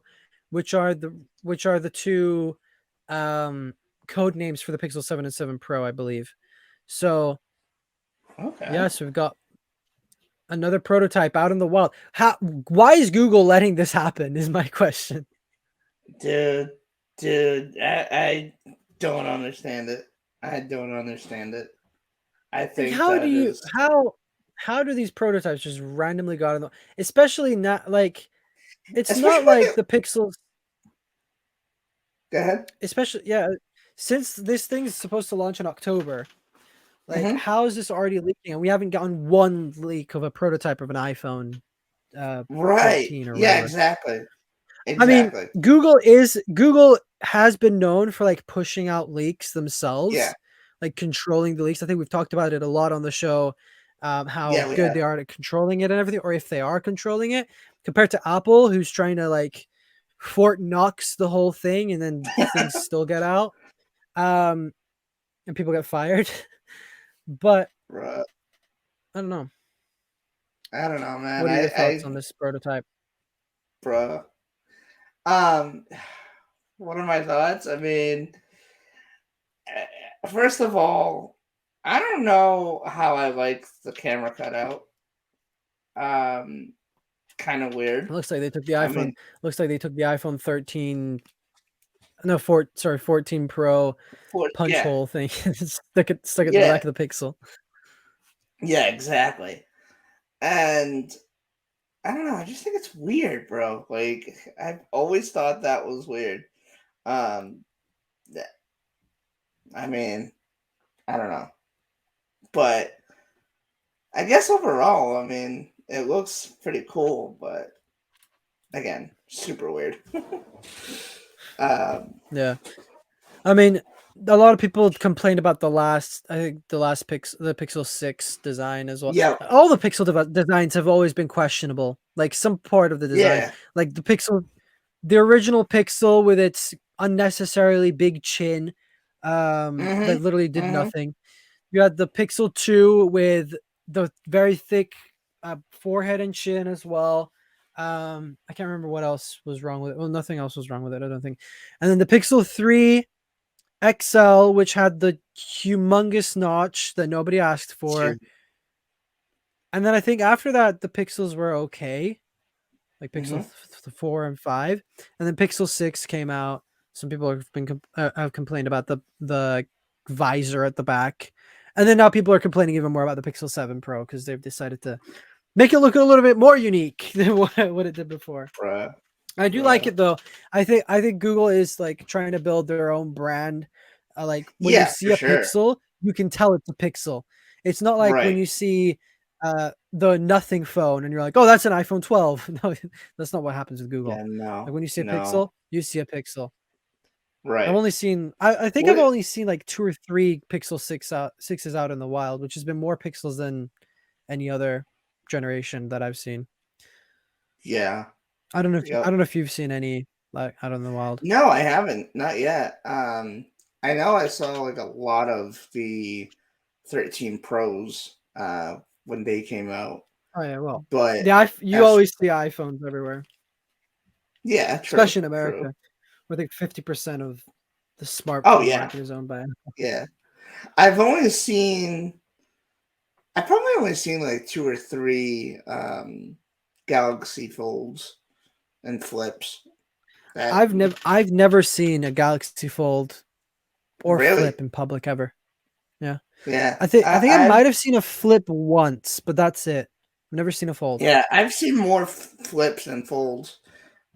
which are the two um code names for the Pixel 7 and 7 Pro, I believe. So Okay. yes, we've got another prototype out in the wild. Why is Google letting this happen is my question. Dude, dude, I don't understand it. I don't understand it. I Like think that is how do these prototypes just randomly got in the especially not like it's not especially like like the Pixels go ahead. especially yeah, since this thing's supposed to launch in October. Like, Mhm. how is this already leaking? And we haven't gotten one leak of a prototype of an iPhone Right. 14 or Yeah, whatever. exactly. I mean, Exactly. Google has been known for like pushing out leaks Yeah. themselves, like controlling the leaks. I think we've talked about it a lot on the show, how Yeah, we good have. they are at controlling it and everything, or if they are controlling it, compared to Apple, who's trying to like Fort Knox the whole thing and then things still get out. Um, and people get fired. But Bruh. I don't know. I don't know, man. What are your thoughts I on this prototype? bruh. Um, what are my thoughts? I mean, first of all, I don't know how I like the camera cutout. Um, kind of weird. It looks like they took the I iPhone. mean, Looks like they took the iPhone 13. No, 14 Pro punch yeah, hole thing. Stuck it to the yeah, back of the Pixel. yeah, exactly. And I don't know. I just think it's weird, bro. Like I've always thought that was weird. Um, th- I mean, I don't know, but I guess overall, I mean, it looks pretty cool, but again, super weird. um, Yeah, I mean, a lot of people complained about the last. I think the last the Pixel 6 design as well. yeah, All the Pixel designs have always been questionable. Like some part of the design, yeah, like the original Pixel with its unnecessarily big chin, that mm-hmm, literally did mm-hmm, nothing. You had the Pixel 2 with the very thick forehead and chin as well. I can't remember what else was wrong with it. Well, nothing else was wrong with it, I don't think. And then the Pixel 3 XL, which had the humongous notch that nobody asked for. And then I think after that, the Pixels were okay, like Pixel mm-hmm. 4 and 5. And then Pixel 6 came out. Some people have complained about the visor at the back. And then now people are complaining even more about the Pixel 7 Pro because they've decided to make it look a little bit more unique than what it did before. Bruh, I do like bruh. it though. I think Google is like trying to build their own brand. Like when you Yeah, see for a sure. Pixel, you can tell it's a Pixel. It's not like when Right. you see the nothing phone and you're like, oh, that's an iPhone 12. No, that's not what happens with Google. Yeah, Like no, when you see a no. Pixel, you see a Pixel. I've Right. only seen I think I've What? only seen like 2 or 3 Pixel 6s out in the wild, which has been more pixels than any other generation that I've seen. Yeah. I Yep. don't know if you've seen any like out in the wild. No, I haven't. Not yet. I know I saw like a lot of the 13 Pros when they came out, Oh yeah, well, but you as always see iPhones everywhere, yeah, true, especially in true. America, where I think 50% of The Oh smartphone yeah, market is owned by. yeah. I've only seen. I've probably only seen like two or three Galaxy Folds and Flips. That I've never seen a Galaxy Fold or really, Flip in public ever. Yeah. yeah. I think I I've might have seen a Flip once, but that's it. I've never seen a Fold. yeah, I've seen more Flips than Folds.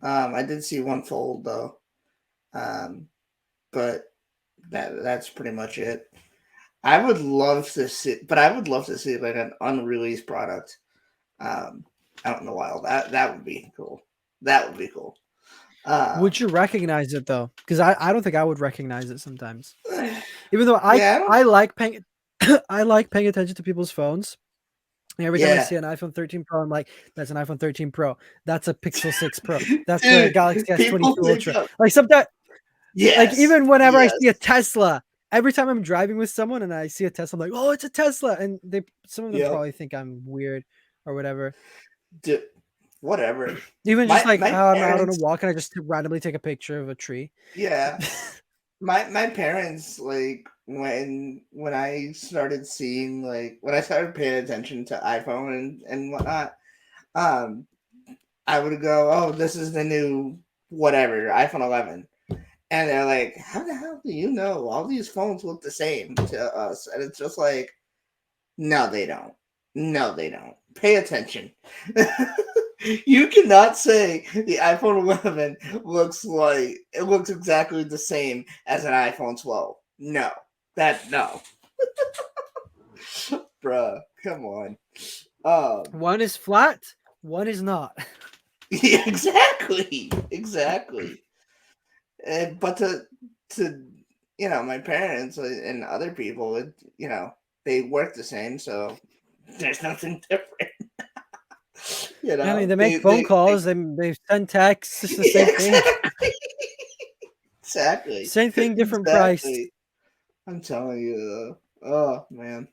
I did see one Fold though, but that's pretty much it. I would love to see, but I would love to see like an unreleased product um, out in the wild. That would be cool. That would be cool. Would Um, you recognize it though? Because I don't think I would recognize it sometimes. Even though I yeah, I don't. I like paying I like paying attention to people's phones. And every time I Yeah, see an iPhone 13 Pro, I'm like, that's an iPhone 13 Pro. That's a Pixel 6 Pro. That's a dude. Galaxy People S22 think Ultra. of Like sometimes, like yes, even whenever I yes, see a Tesla, every time I'm driving with someone and I see a Tesla, I'm like, oh, it's a Tesla. And some of them yep. probably think I'm weird or whatever. Dude, whatever. Even just My like my I'm out on a parents, walk and I just randomly take a picture of a tree. yeah. My parents like when I started seeing like when I started paying attention to iPhone and whatnot, um, I would go, oh, this is the new whatever iPhone 11. And they're like, how the hell do you know? All these phones look the same to us. And it's just like, no, they don't. No, they don't. Pay attention. You cannot say the iPhone 11 looks exactly the same as an iPhone 12. No. No. Bruh, come on. One is flat, one is not. Yeah, exactly. But to my parents and other people, they work the same, so there's nothing different. I mean, they make phone They calls, they send texts. It's the same yeah, thing. exactly, Same thing, different price. exactly. I'm telling you, oh man.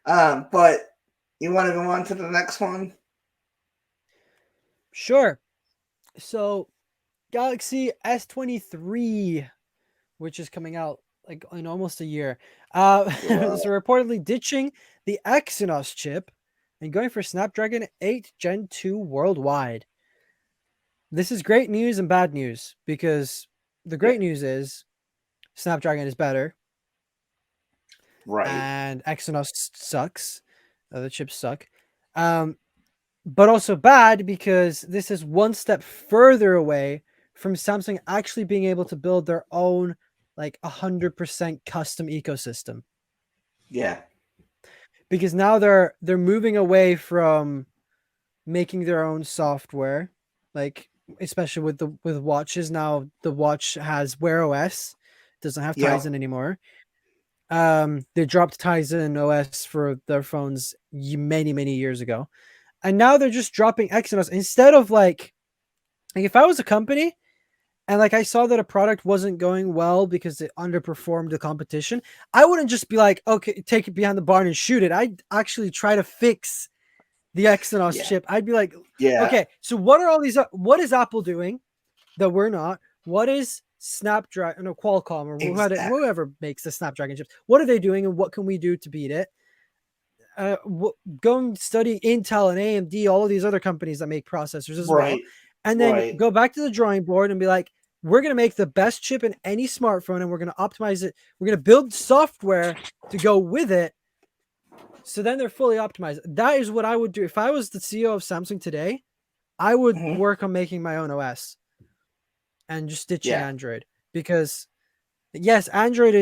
But you want to go on to the next one? Sure. So, Galaxy S23, which is coming out like in almost a year, so Wow. reportedly ditching the Exynos chip and going for Snapdragon 8 Gen 2 worldwide. This is great news and bad news because the Yeah, great news is Snapdragon is better right. and Exynos sucks. The chips suck. Um, but also bad because this is one step further away from Samsung actually being able to build their own like 100% custom ecosystem, Yeah, because now they're moving away from making their own software, like especially with watches. Now the watch has Wear OS, doesn't have yep. Tizen anymore. They dropped Tizen OS for their phones many years ago, and now they're just dropping Exynos instead of like if I was a company and like I saw that a product wasn't going well because it underperformed the competition, I wouldn't just be like, okay, take it behind the barn and shoot it. I'd actually try to fix the Exynos Yeah, chip. I'd be like, yeah. okay, so what are all these? What is Apple doing that we're not? What is Snapdragon or Qualcomm or Exactly. whoever makes the Snapdragon chips? What are they doing and what can we do to beat it? Go and study Intel and AMD, all of these other companies that make processors as well, Right, and then right. go back to the drawing board and be like, we're going to make the best chip in any smartphone and we're going to optimize it. We're going to build software to go with it. So then they're fully optimized. That is what I would do. If I was the CEO of Samsung today, I would Mhm. work on making my own OS and just ditching Yeah, Android, because yes, Android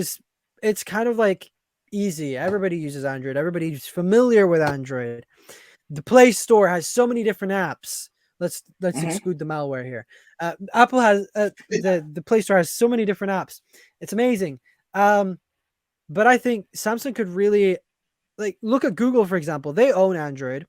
it's kind of like easy. Everybody uses Android. Everybody's familiar with Android. The Play Store has so many different apps. Let's mhm. exclude the malware here. Apple has the Play Store has so many different apps. It's amazing. But I think Samsung could really like look at Google, for example. They own Android,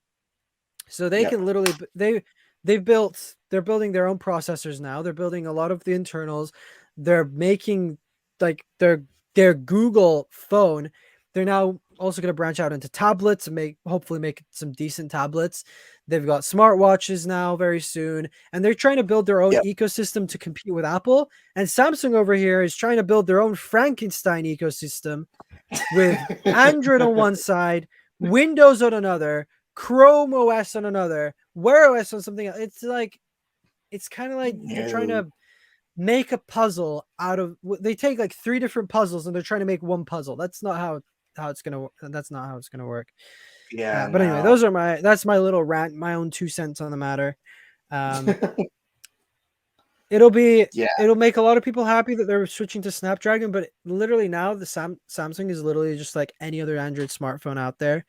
so they Yep. can literally they're building their own processors now. They're building a lot of the internals. They're making like their Google phone they're now also going to branch out into tablets and hopefully make some decent tablets. They've got smartwatches now very soon, and they're trying to build their own Yep. ecosystem to compete with Apple. And Samsung over here is trying to build their own Frankenstein ecosystem with Android on one side, Windows on another, Chrome OS on another, Wear OS on something else. It's kind of like they're trying No. to make a puzzle out of. They take like 3 different puzzles and they're trying to make one puzzle. That's not how it's gonna. That's not how it's gonna work. Yeah, But anyway, no. that's my little rant, my own 2 cents on the matter. Um, it'll Yeah. make a lot of people happy that they're switching to Snapdragon, but literally now the Samsung is literally just like any other Android smartphone out there.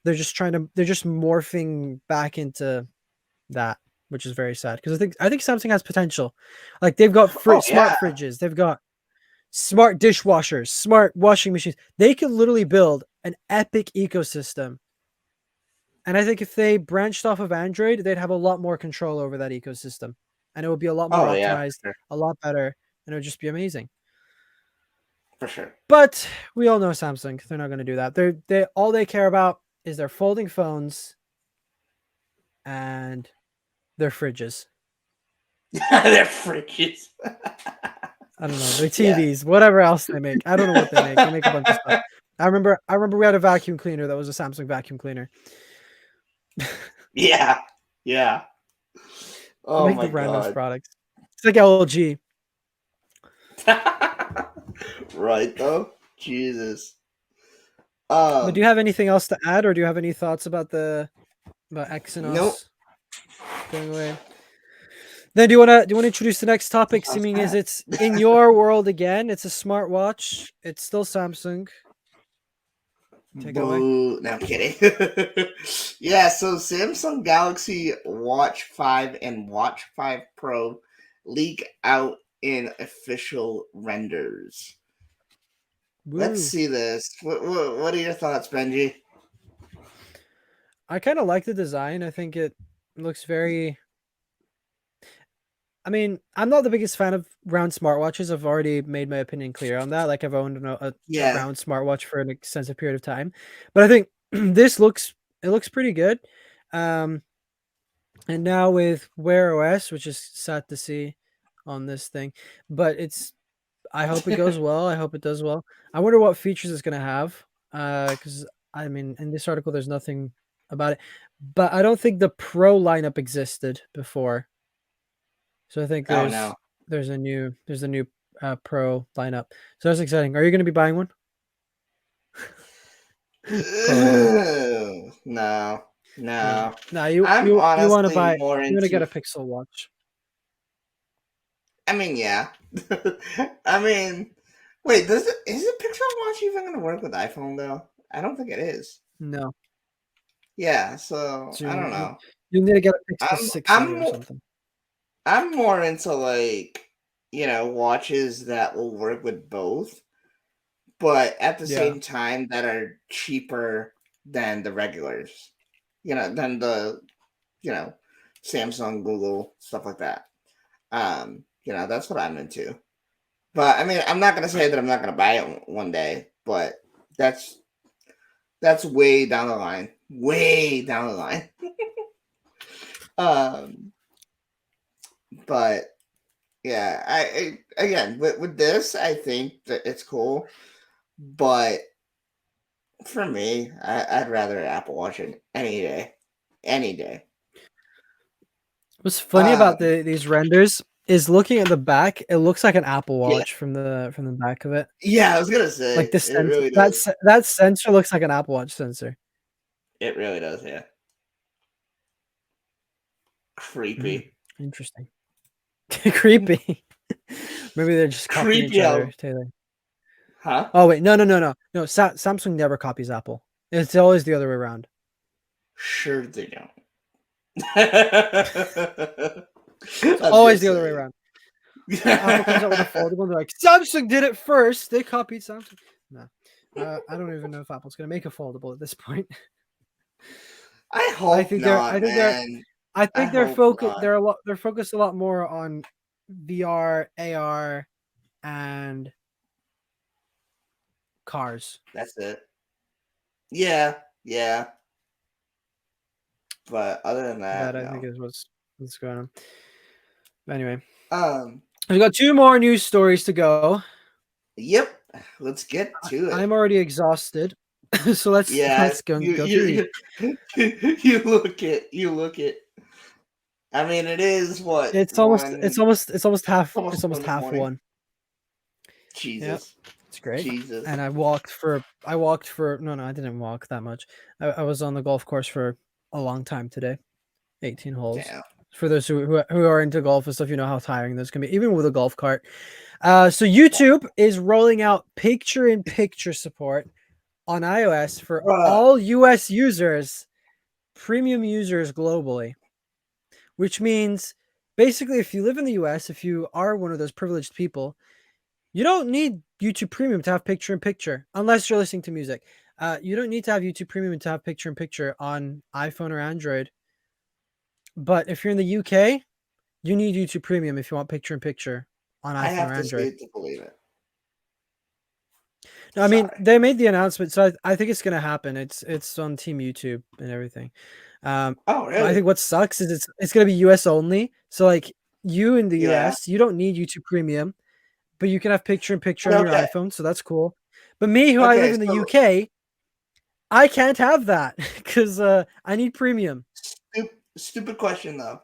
They're just morphing back into that, which is very sad because I think Samsung has potential. Like they've got Oh smart yeah. fridges, they've got smart dishwashers, smart washing machines. They could literally build an epic ecosystem. And I think if they branched off of Android, they'd have a lot more control over that ecosystem. And it would be a lot more Oh yeah, optimized, for sure. a lot better, and it would just be amazing. For sure. But we all know Samsung. They're not going to do that. They all they care about is their folding phones and their fridges. They're fridges. I don't know. Their Yeah. TVs, whatever else they make. I don't know what they make. They make a bunch of stuff. I remember we had a vacuum cleaner that was a Samsung vacuum cleaner. Yeah. Yeah. They Oh make my the randomest god. products. It's like LG. Right though? Jesus. But do you have anything else to add, or do you have any thoughts about Exynos Nope. going away? Then do you want to introduce the next topic? Sounds Seeming as bad. it's in your world again, it's a smartwatch. It's still Samsung. Take it away. Boo. No, I'm kidding. Yeah, so Samsung Galaxy Watch 5 and Watch 5 Pro leak out in official renders. Let's Woo. see this. What are your thoughts, Benji? I kind of like the design. I think it looks very. I mean, I'm not the biggest fan of round smartwatches. I've already made my opinion clear on that. Like I've owned a Yeah. round smartwatch for an extensive period of time, but I think this looks pretty good. And now with Wear OS, which is sad to see on this thing, but I hope it goes well. I hope it does well. I wonder what features it's gonna have. Because I mean, in this article, there's nothing about it, but I don't think the Pro lineup existed before. So I think Oh no. there's a new Pro lineup. So that's exciting. Are you going to be buying one? No. No. No, you I'm you want to honestly buy. more You want to get into. a Pixel Watch. I mean, yeah. I mean, wait. Is the Pixel Watch even going to work with iPhone though? I don't think it is. No, Yeah. So so I don't know. you need to get a Pixel I'm 6a or something. I'm more into like watches that will work with both, but at the Yeah. same time that are cheaper than the regulars. Than the Samsung, Google, stuff like that. That's what I'm into. But I mean, I'm not gonna say that I'm not gonna buy it one day, but that's way down the line. Way down the line. But yeah, I again with this, I think that it's cool, but for me, I'd rather Apple Watch it any day, any day. What's funny about these renders is looking at the back. It looks like an Apple Yeah, Watch from the back of it. yeah, I was gonna say Like the it sensor. really does. That sensor looks like an Apple Watch sensor. It really does, yeah. Creepy. Interesting. Creepy. Maybe they're just copying Creepy each how- other, Taylor. Huh? Oh wait, no. Samsung never copies Apple. It's always the other way around. Sure they don't. It's always the other way around. Apple comes out with a foldable, and they're like, Samsung did it first. They copied Samsung. No, I don't even know if Apple's gonna make a foldable at this point. I hope not, man. I think they're hope focused. not. They're focused a lot more on VR, AR, and cars. That's it. Yeah, yeah. But other than That that, I think no. is what's going on. But anyway, Um, we got two more news stories to go. yep. Let's get to it. I'm already exhausted, so let's Yes, go through these. you look it. I mean, it is what It's almost one almost in the half morning. one. Yeah, Jesus, it's great. Jesus. And I walked for no, I didn't walk that much. I was on the golf course for a long time today, 18 holes. Damn. For those who are into golf and stuff, you know how tiring those can be, even with a golf cart. So YouTube is rolling out picture-in-picture support on iOS for Bruh. all US users, premium users globally, which means basically if you live in the US, if you are one of those privileged people, you don't need YouTube Premium to have picture in picture unless you're listening to music. You don't need to have YouTube Premium to have picture in picture on iPhone or Android. But if you're in the UK, you need YouTube Premium if you want picture in picture on I iPhone have or to see Android. it to believe it. No, I mean Sorry. they made the announcement, so I think it's gonna happen. It's on Team YouTube and everything. Oh, But I really? think what sucks is it's gonna be US only. So like you in the Yeah. US, you don't need YouTube Premium, but you can have picture in picture But on your okay. iPhone, so that's cool. But me, who I live Okay. in the So UK, I can't have that because I need premium. stupid question though.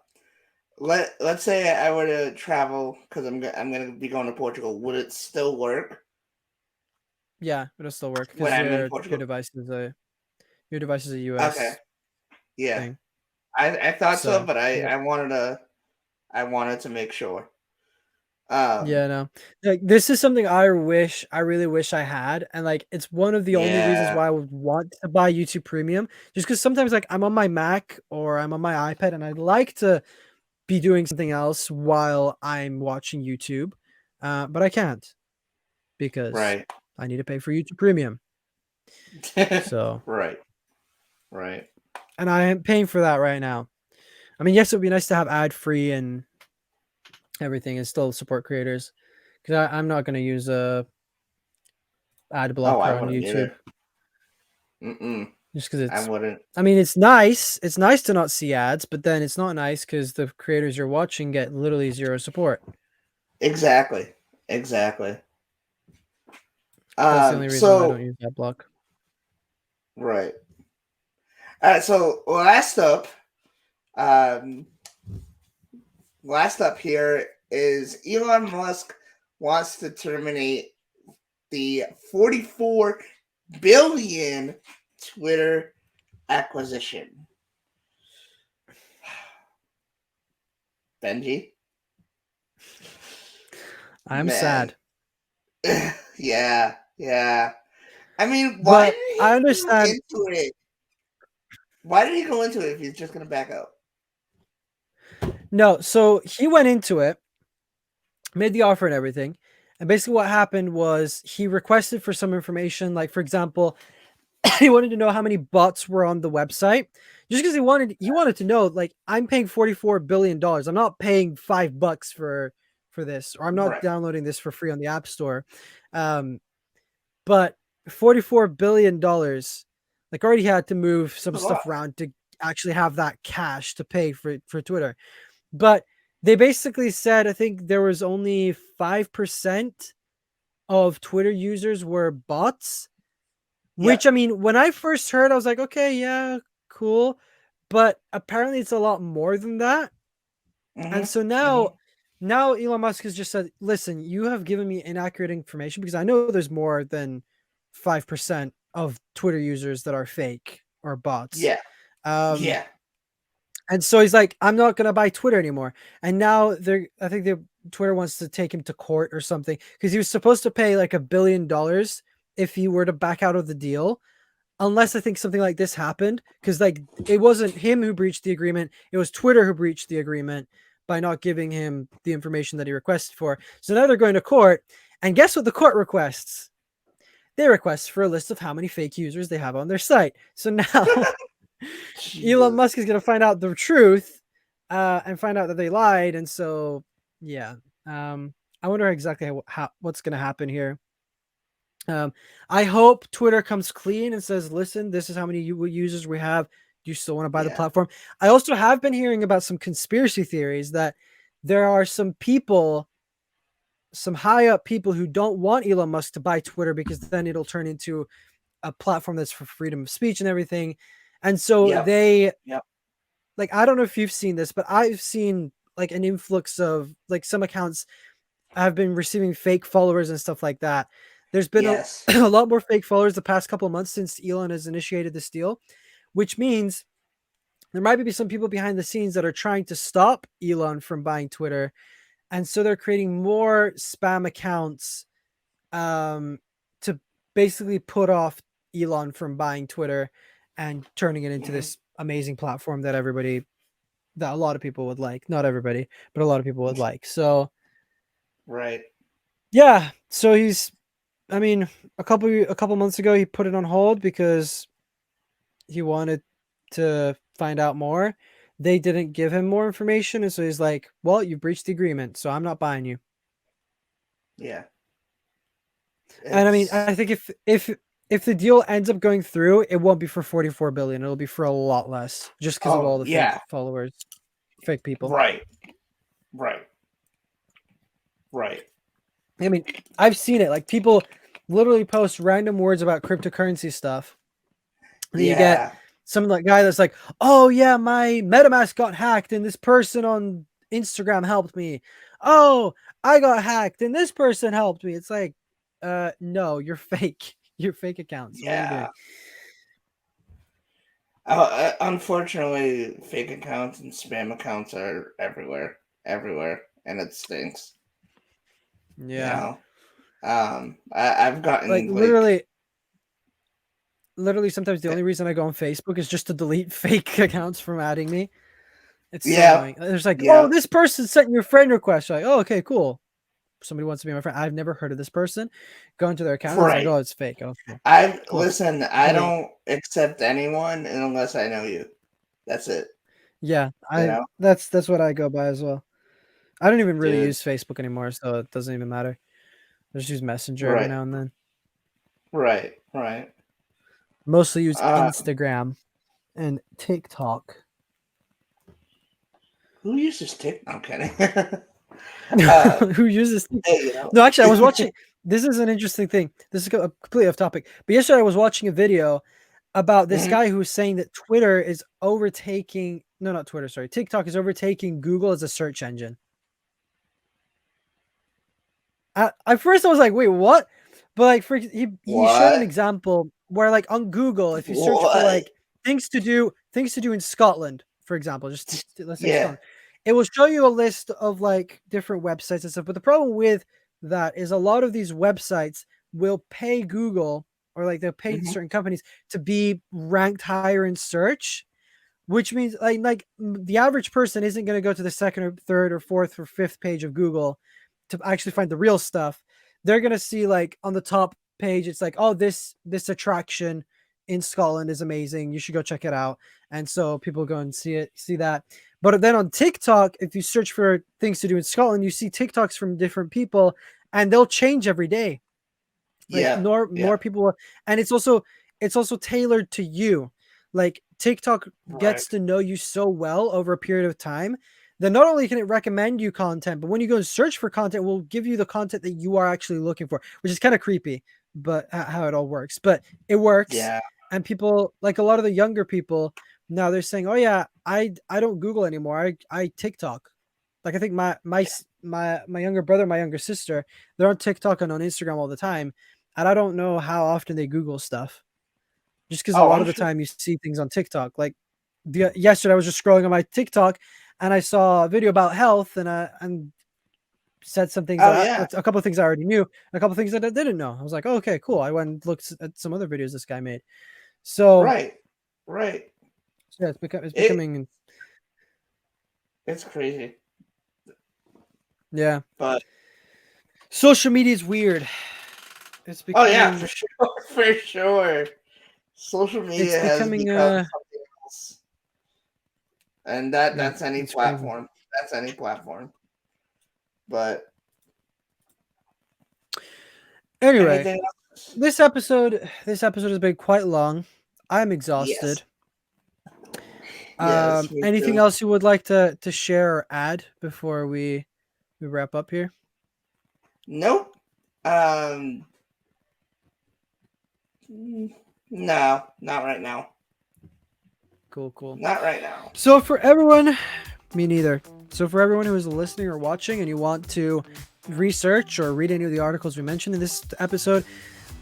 Let's say I were to travel because I'm gonna be going to Portugal. Would it still work Yeah, it'll still work when because I'm in your Portugal? device is a Okay. US Yeah. thing. I thought so, So but yeah. I wanted to make sure. Yeah, Um. no. Like this is something I really wish I had, and like it's one of the only reasons Yeah. why I would want to buy YouTube Premium. Just because sometimes like I'm on my Mac or I'm on my iPad and I'd like to be doing something else while I'm watching YouTube, but I can't because Right. I need to pay for YouTube Premium. So, Right. Right. and I am paying for that right now. I mean, yes, it would be nice to have ad free and everything and still support creators because I'm not going to use a ad Oh, I blocker on wouldn't YouTube either. Mm-mm. just because I it's. wouldn't. I mean, it's nice. It's nice to not see ads, but then it's not nice because the creators you're watching get literally zero support. Exactly. Exactly. That's the only reason why I don't So use ad block. right. All right. So um, last up here is Elon Musk wants to terminate the 44 billion Twitter acquisition. Benji, I'm man, sad, yeah, yeah. I mean, why but did he I go understand. into it? Why did he go into it if he's just gonna back out? No, so he went into it, made the offer and everything. And basically what happened was he requested for some information, like for example, he wanted to know how many bots were on the website. Just because he wanted to know, like, I'm paying $44 billion. I'm not paying $5 for this, or I'm not Right. downloading this for free on the App Store. Um, but $44 billion, like already had to move some A lot. stuff around to actually have that cash to pay for Twitter. But they basically said I think there was only 5% of Twitter users were bots, which I Yep. mean, when I first heard, I was like, okay, yeah, cool. But apparently it's a lot more than that. And Mm-hmm. so Mm-hmm. now Elon Musk has just said, listen, you have given me inaccurate information because I know there's more than 5% of Twitter users that are fake or bots. Yeah. Um, Yeah. And so he's like, I'm not gonna buy Twitter anymore. And now I think Twitter wants to take him to court or something because he was supposed to pay like $1 billion if he were to back out of the deal. Unless I think something like this happened, because like it wasn't him who breached the agreement, it was Twitter who breached the agreement by not giving him the information that he requested for. So now they're going to court, and guess what the court requests? They request for a list of how many fake users they have on their site. So now Elon Jesus. Musk is going to find out the truth and find out that they lied. And so, yeah, I wonder exactly what's going to happen here. I hope Twitter comes clean and says, listen, this is how many users we have. Do you still want to buy the Yeah. platform? I also have been hearing about some conspiracy theories that there are some people, some high up people who don't want Elon Musk to buy Twitter because then it'll turn into a platform that's for freedom of speech and everything. And so Yep. they, Yep. like, I don't know if you've seen this, but I've seen like an influx of like some accounts have been receiving fake followers and stuff like that. There's been Yes. a lot more fake followers the past couple of months since Elon has initiated this deal, which means there might be some people behind the scenes that are trying to stop Elon from buying Twitter. And so they're creating more spam accounts to basically put off Elon from buying Twitter and turning it into Mhm. this amazing platform that a lot of people would like. Not everybody, but a lot of people would like. So Right. yeah, so I mean, a couple months ago he put it on hold because he wanted to find out more. They didn't give him more information, and so he's like, "Well, you breached the agreement, so I'm not buying you." Yeah. And I mean, It's I think if the deal ends up going through, it won't be for 44 billion. It'll be for a lot less, just because of oh all the fake yeah. followers, fake people. Right. Right. Right. I mean, I've seen it. Like people literally post random words about cryptocurrency stuff. And then you get Yeah. some like guy that's like, "Oh yeah, my MetaMask got hacked, and this person on Instagram helped me. Oh, I got hacked, and this person helped me." It's like, no, you're fake. You're fake accounts. What are you Yeah. doing? Unfortunately, fake accounts and spam accounts are everywhere. Everywhere. And it stinks. You Yeah, know? I've like gotten like literally, sometimes the eh, only reason I go on Facebook is just to delete fake accounts from adding me. It's so yeah. annoying. There's like, "Oh, Yeah. this person sent you a friend request." You're like, "Oh, okay, cool." Somebody wants to be my friend. I've never heard of this person. Go into their account and it's like, Right. "Oh, it's fake." Oh, cool. I Cool. listen, I Delete. don't accept anyone unless I know you. That's it. Yeah, You I know? that's what I go by as well. I don't even really Dude. use Facebook anymore, so it doesn't even matter. I just use Messenger every Right. now and then. Right. Right. Mostly use Uh Instagram and TikTok. who uses TikTok? I'm kidding. uh Who uses hey, you know. No, actually, I was watching. This is an interesting thing. This is completely off topic. But yesterday, I was watching a video about this Mhm. guy who was saying that Twitter is overtaking. No, not Twitter. Sorry, TikTok is overtaking Google as a search engine. At first, I was like, "Wait, what?" But like, he showed an What? example where, like, on Google, if you search for What? like things to do in Scotland, for example, let's say Yeah. Scotland, it will show you a list of like different websites and stuff. But the problem with that is a lot of these websites will pay Google or like they'll pay Mhm. certain companies to be ranked higher in search, which means the average person isn't going to go to the second or third or fourth or fifth page of Google to actually find the real stuff. They're going to see like on the top page it's like, "Oh, this attraction in Scotland is amazing, you should go check it out." And so people go and see that. But then on TikTok, if you search for things to do in Scotland, you see TikToks from different people and they'll change every day. Like Yeah. Yeah. more people and it's also tailored to you. Like TikTok Right. gets to know you so well over a period of time that not only can it recommend you content, but when you go and search for content, it will give you the content that you are actually looking for, which is kind of creepy, but how it all works. But it works, Yeah. and people like a lot of the younger people now they're saying, "Oh yeah, I don't Google anymore. I TikTok." Like I think my younger brother, my younger sister, they're on TikTok and on Instagram all the time, and I don't know how often they Google stuff. Just because a Oh, lot I'm of the sure. time you see things on TikTok. Like yesterday, I was just scrolling on my TikTok, and I saw a video about health, and said some things Oh yeah. a couple of things I already knew, a couple of things that I didn't know. I was like, oh, okay, cool. I went and looked at some other videos this guy made. So Right. Right. yeah, it's It becoming it's crazy. yeah. But Social media is weird. It's oh yeah, for becoming sure. For sure. Social it's media has becoming become something else. And yeah, that's any it's crazy. platform. That's any platform. But Anyway, anything else? this episode has been quite long. I'm exhausted. Yes, me Anything too. else you would like to share or add before we wrap up here? Nope. No, not right now. Cool. Not right now. So for everyone, me neither. So for everyone who is listening or watching and you want to research or read any of the articles we mentioned in this episode,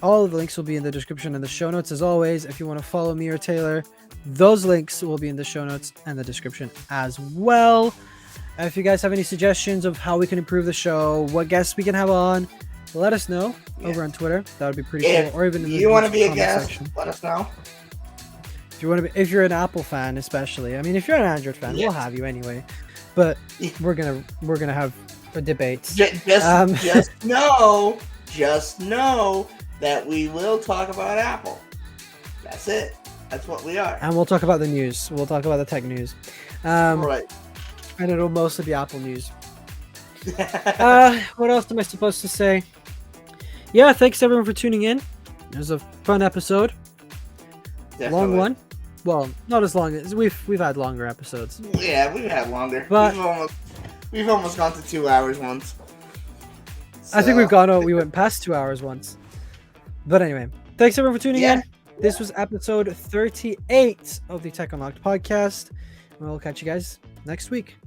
all of the links will be in the description and the show notes. As always, if you want to follow me or Taylor, those links will be in the show notes and the description as well. If you guys have any suggestions of how we can improve the show, what guests we can have on, let us know over on Twitter. That would be pretty cool. Or even in the you want to be a comment guest, section. let us know. If you're an Apple fan, especially. I mean, if you're an Android fan, we'll have you anyway. But we're gonna have a debate. Just know that we will talk about Apple. That's it. That's what we are. And we'll talk about the news. We'll talk about the tech news. Right. And it'll mostly be Apple news. What else am I supposed to say? Yeah, thanks everyone for tuning in. It was a fun episode. Definitely. Long one. Well, not as long as we've had longer episodes. Yeah, we've had longer. But we've almost gone to 2 hours once. So, I think we went past 2 hours once. But anyway, thanks everyone for tuning in. This was episode 38 of the Tech Unlocked podcast. We'll catch you guys next week.